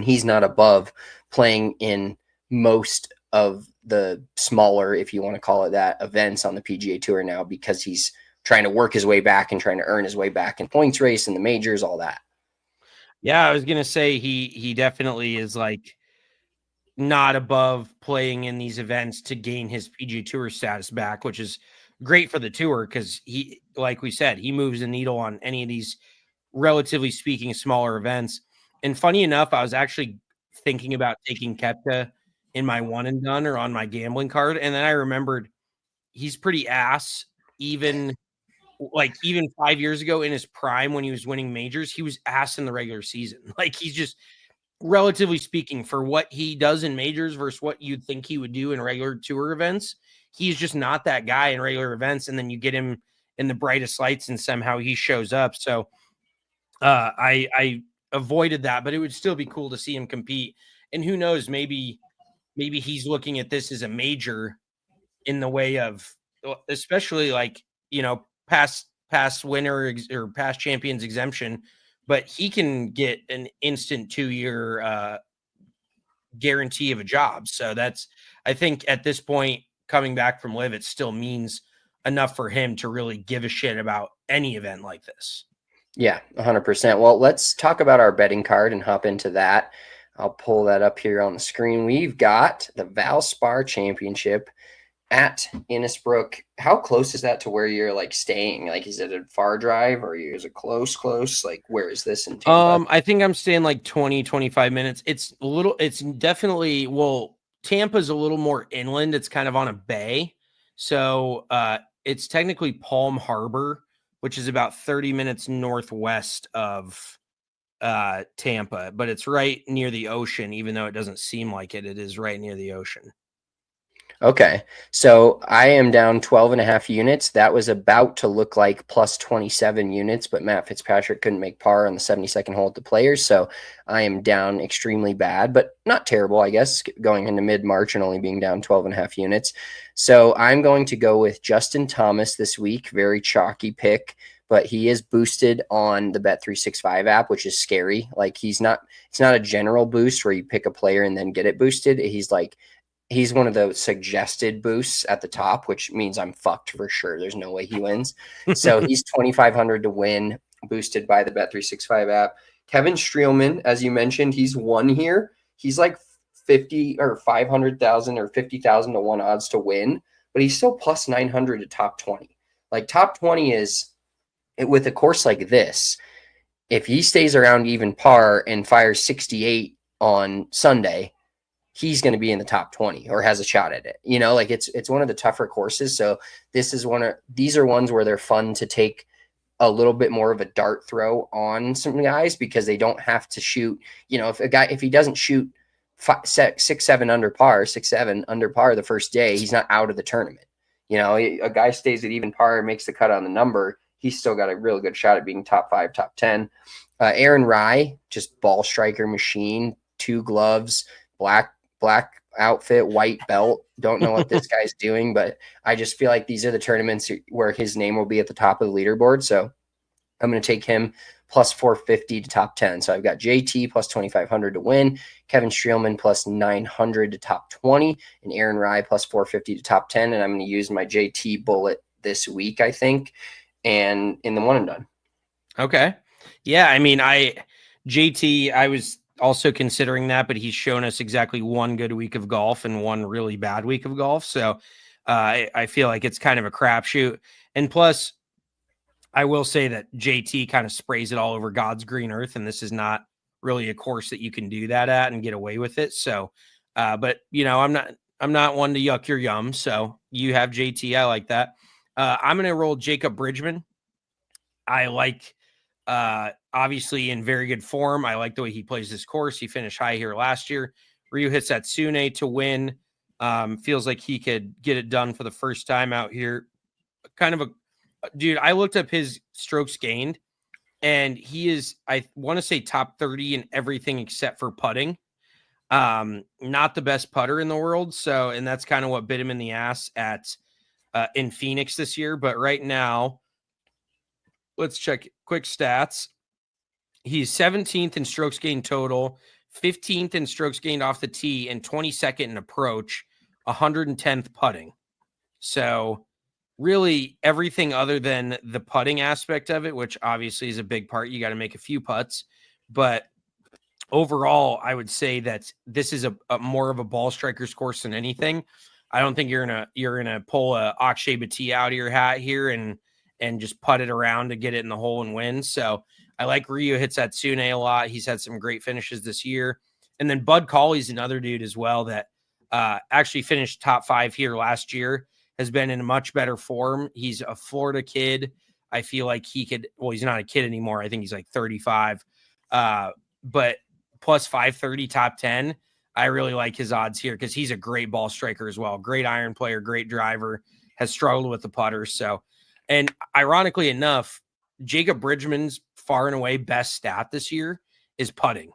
he's not above playing in most of the smaller, if you want to call it that, events on the PGA Tour now, because he's trying to work his way back and trying to earn his way back in points race and the majors, all that. Yeah, I was gonna say he definitely is like not above playing in these events to gain his PGA Tour status back, which is great for the tour because he, like we said, he moves the needle on any of these, relatively speaking, smaller events. And funny enough, I was actually thinking about taking Koepka in my one and done or on my gambling card, and then I remembered he's pretty ass. Even 5 years ago in his prime when he was winning majors, he was ass in the regular season. Like, he's just, relatively speaking, for what he does in majors versus what you'd think he would do in regular tour events, he's just not that guy in regular events. And then you get him in the brightest lights and somehow he shows up. So I avoided that, but it would still be cool to see him compete. And who knows, maybe he's looking at this as a major in the way of, especially like, past winner or past champions exemption, but he can get an instant 2-year guarantee of a job. So I think at this point, coming back from live, it still means enough for him to really give a shit about any event like this. Yeah, 100%. Well, let's talk about our betting card and hop into that. I'll pull that up here on the screen. We've got the Valspar Championship at Innisbrook. How close is that to where you're like staying? Like, is it a far drive or is it close? Like, where is this in Tampa? I think I'm staying like 20-25 minutes. It's definitely, well, Tampa's a little more inland. It's kind of on a bay. So it's technically Palm Harbor, which is about 30 minutes northwest of Tampa, but it's right near the ocean, even though it doesn't seem like it. It is right near the ocean. Okay. So I am down 12.5 units. That was about to look like plus 27 units, but Matt Fitzpatrick couldn't make par on the 72nd hole at the Players. So I am down extremely bad, but not terrible, I guess, going into mid-March and only being down 12.5 units. So I'm going to go with Justin Thomas this week. Very chalky pick, but he is boosted on the Bet365 app, which is scary. Like it's not a general boost where you pick a player and then get it boosted. He's one of those suggested boosts at the top, which means I'm fucked for sure. There's no way he wins. So he's 2,500 to win, boosted by the Bet365 app. Kevin Streelman, as you mentioned, he's won here. He's like 50 or 500,000 or 50,000 to 1 odds to win, but he's still plus 900 to top 20. Like top 20 is, with a course like this, if he stays around even par and fires 68 on Sunday, he's going to be in the top 20 or has a shot at it. Like it's one of the tougher courses. So these are ones where they're fun to take a little bit more of a dart throw on some guys because they don't have to shoot, if he doesn't shoot 6-7 under par the first day, he's not out of the tournament. A guy stays at even par, makes the cut on the number. He's still got a real good shot at being top 5, top 10. Aaron Rye, just ball striker machine, 2 gloves, black outfit, white belt. Don't know what this guy's doing, but I just feel like these are the tournaments where his name will be at the top of the leaderboard. So I'm going to take him plus 450 to top 10. So I've got JT plus 2,500 to win, Kevin Streelman plus 900 to top 20, and Aaron Rye plus 450 to top 10. And I'm going to use my JT bullet this week, I think, and in the one and done. Okay. Yeah. I mean, JT, I was also considering that, but he's shown us exactly one good week of golf and one really bad week of golf. So I feel like it's kind of a crapshoot. And plus, I will say that JT kind of sprays it all over God's green earth, and this is not really a course that you can do that at and get away with it. So, but I'm not one to yuck your yum. So you have JT. I like that. I'm going to roll Jacob Bridgman. I like, obviously in very good form. I like the way he plays this course. He finished high here last year. Ryu Hitsatsune to win. Feels like he could get it done for the first time out here. Kind of dude, I looked up his strokes gained, and he is, I want to say, top 30 in everything except for putting. Not the best putter in the world. So, and that's kind of what bit him in the ass in Phoenix this year. But right now, let's check quick stats. He's 17th in strokes gained total, 15th in strokes gained off the tee, and 22nd in approach, 110th putting. So really everything other than the putting aspect of it, which obviously is a big part. You got to make a few putts. But overall, I would say that this is a more of a ball striker's course than anything. I don't think you're gonna pull a Akshay Bhatia out of your hat here and just putt it around to get it in the hole and win. So I like Ryu Hitsatsune a lot. He's had some great finishes this year. And then Bud Cauley's another dude as well that actually finished top 5 here last year, has been in a much better form. He's a Florida kid. I feel like he could, well, he's not a kid anymore. I think he's like 35. But plus 530 top 10. I really like his odds here because he's a great ball striker as well. Great iron player, great driver, has struggled with the putters. So, and ironically enough, Jacob Bridgman's far and away best stat this year is putting.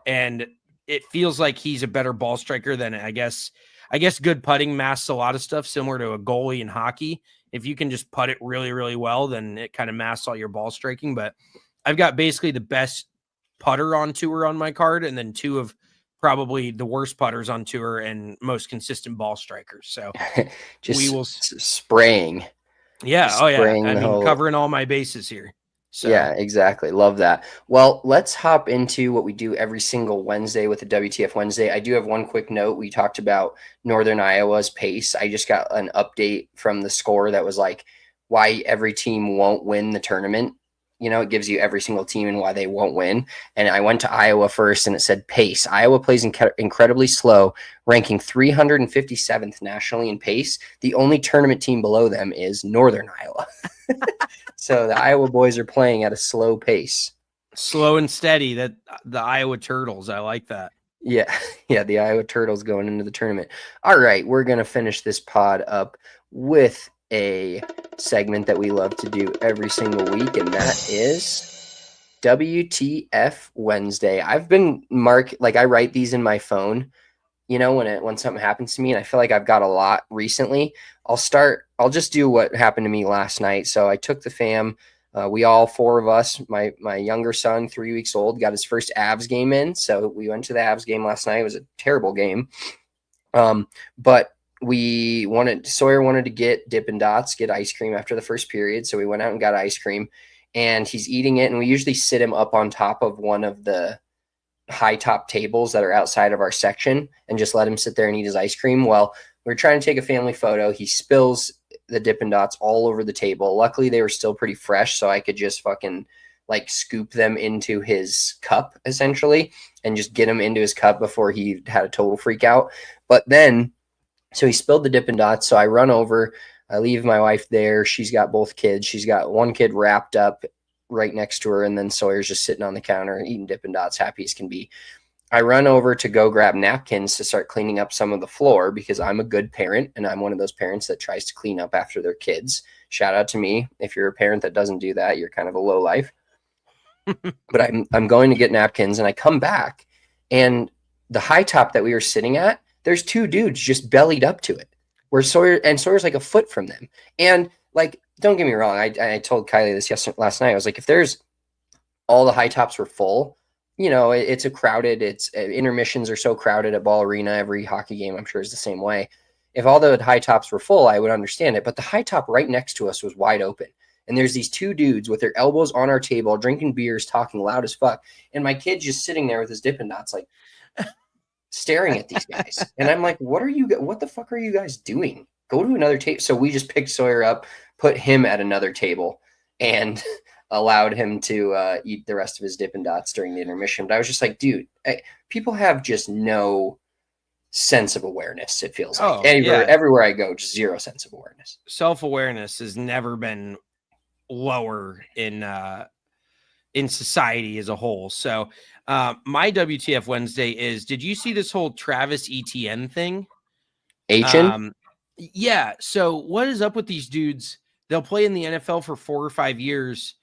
And it feels like he's a better ball striker than, I guess. I guess good putting masks a lot of stuff, similar to a goalie in hockey. If you can just putt it really, really well, then it kind of masks all your ball striking. But I've got basically the best putter on tour on my card, and then 2 of probably the worst putters on tour and most consistent ball strikers. So just we will spraying. yeah. Just Oh yeah. spraying I the mean, whole. covering all my bases here. So Yeah, exactly. Love that. Well, let's hop into what we do every single Wednesday with the WTF Wednesday. I do have one quick note. We talked about Northern Iowa's pace. I just got an update from the score that was like why every team won't win the tournament. You know, it gives you every single team and why they won't win. And I went to Iowa first and it said pace. Iowa plays incredibly slow, ranking 357th nationally in pace. The only tournament team below them is Northern Iowa. So the Iowa boys are playing at a slow pace. slow and steady. That the Iowa Turtles. I like that. Yeah, yeah, the Iowa Turtles going into the tournament. All right, we're going to finish this pod up with a segment that we love to do every single week, and that is WTF Wednesday. I've been I write these in my phone, you know, when something happens to me, and I feel like I've got a lot recently. I'll just do what happened to me last night. So I took the fam. We all 4 of us, my younger son, 3 weeks old, got his first Avs game in. So we went to the Avs game last night. It was a terrible game. But Sawyer wanted to get Dippin' Dots, get ice cream after the first period. So we went out and got ice cream, and he's eating it. And we usually sit him up on top of one of the high top tables that are outside of our section and just let him sit there and eat his ice cream. Well, we were trying to take a family photo. He spills the Dippin' Dots all over the table. Luckily, they were still pretty fresh, so I could just fucking like scoop them into his cup essentially and just get him into his cup before he had a total freak out. But then, so he spilled the Dippin' Dots. So I run over, I leave my wife there. She's got both kids. She's got one kid wrapped up right next to her, and then Sawyer's just sitting on the counter eating Dippin' Dots, happy as can be. I run over to go grab napkins to start cleaning up some of the floor because I'm a good parent, and I'm one of those parents that tries to clean up after their kids. Shout out to me. If you're a parent that doesn't do that, you're kind of a low life. But I'm going to get napkins, and I come back, and the high top that we were sitting at, there's 2 dudes just bellied up to it. Where Sawyer's like a foot from them. And like, don't get me wrong, I told Kylie this last night. I was like, if there's all the high tops were full, you know, it's a crowded, intermissions are so crowded at Ball Arena. Every hockey game, I'm sure, is the same way. If all the high tops were full, I would understand it. But the high top right next to us was wide open. And there's these 2 dudes with their elbows on our table, drinking beers, talking loud as fuck. And my kid's just sitting there with his Dippin' Dots, like staring at these guys. And I'm like, what the fuck are you guys doing? Go to another table. So we just picked Sawyer up, put him at another table, and allowed him to eat the rest of his Dippin' Dots during the intermission. But I was just like, dude, people have just no sense of awareness, it feels like. Everywhere I go, just zero sense of awareness. Self-awareness has never been lower in society as a whole. So my WTF Wednesday is, did you see this whole Travis Etienne thing? Yeah. So what is up with these dudes? They'll play in the NFL for 4 or 5 years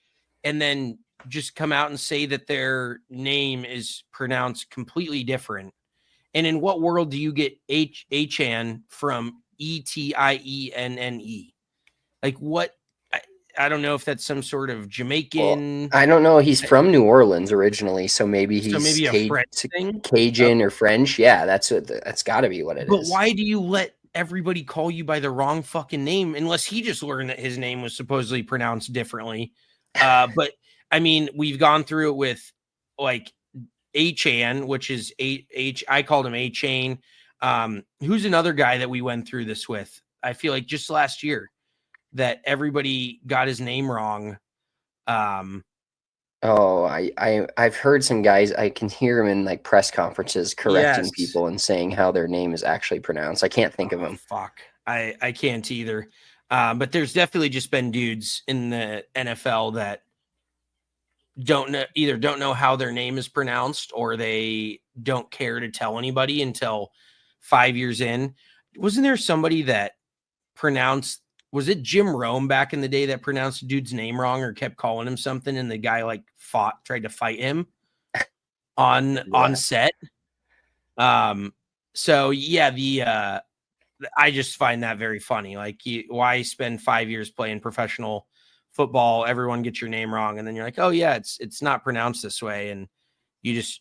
and then just come out and say that their name is pronounced completely different. And in what world do you get Achan from Etienne? Like what? I don't know if that's some sort of Jamaican. Well, I don't know. He's from New Orleans originally, so maybe he's a French thing? Cajun or French. Yeah, that's got to be what it is. But why do you let everybody call you by the wrong fucking name unless he just learned that his name was supposedly pronounced differently? But I mean, we've gone through it with like Achan, which is I called him A-Chain. Who's another guy that we went through this with? I feel like just last year that everybody got his name wrong. I've heard some guys, I can hear them in like press conferences correcting people and saying how their name is actually pronounced. I can't think of them. Fuck. I can't either. But there's definitely just been dudes in the NFL that don't know how their name is pronounced, or they don't care to tell anybody until 5 years in. Wasn't there somebody that was it Jim Rome back in the day that pronounced a dude's name wrong or kept calling him something, and the guy like tried to fight him on set? So yeah, I just find that very funny. Like, why spend 5 years playing professional football? Everyone gets your name wrong, and then you're like, oh yeah, it's not pronounced this way, and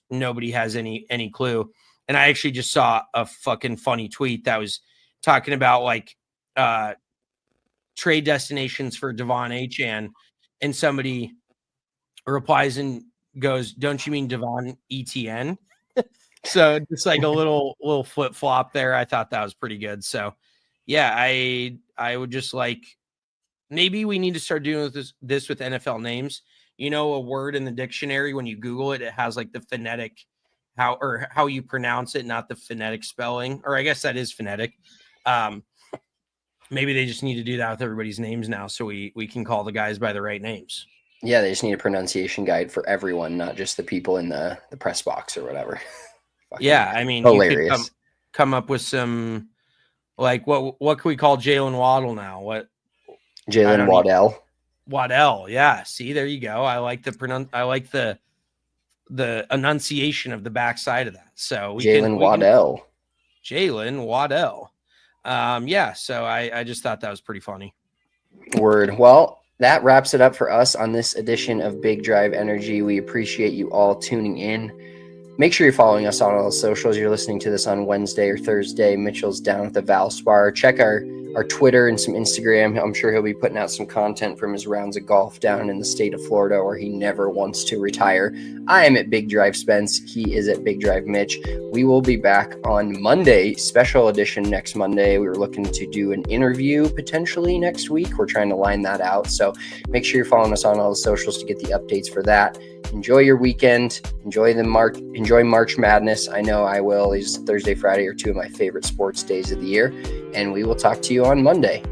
nobody has any clue. And I actually just saw a fucking funny tweet that was talking about like trade destinations for Devon Achane, and somebody replies and goes, "Don't you mean Devon Etn?" So just like a little flip flop there. I thought that was pretty good. So yeah, I would just like, maybe we need to start doing this with NFL names. A word in the dictionary, when you Google it, it has like the phonetic how you pronounce it, not the phonetic spelling. Or I guess that is phonetic. Maybe they just need to do that with everybody's names now, so we can call the guys by the right names. Yeah, they just need a pronunciation guide for everyone, not just the people in the press box or whatever. Yeah, I mean, hilarious. You could come up with some, like, what can we call Jalen Waddle now? What? Jalen Waddell. Waddell, yeah. See, there you go. I like the enunciation of the backside of that. So Jalen Waddell. Yeah. So I just thought that was pretty funny. Word. Well, that wraps it up for us on this edition of Big Drive Energy. We appreciate you all tuning in. Make sure you're following us on all the socials. You're listening to this on Wednesday or Thursday. Mitchell's down at the Valspar. Check our Twitter and some Instagram. I'm sure he'll be putting out some content from his rounds of golf down in the state of Florida, where he never wants to retire. I am at Big Drive Spence. He is at Big Drive Mitch. We will be back on Monday, special edition next Monday. We were looking to do an interview potentially next week. We're trying to line that out. So make sure you're following us on all the socials to get the updates for that. Enjoy your weekend. Enjoy March Madness. I know I will. These Thursday, Friday are two of my favorite sports days of the year. And we will talk to you on Monday.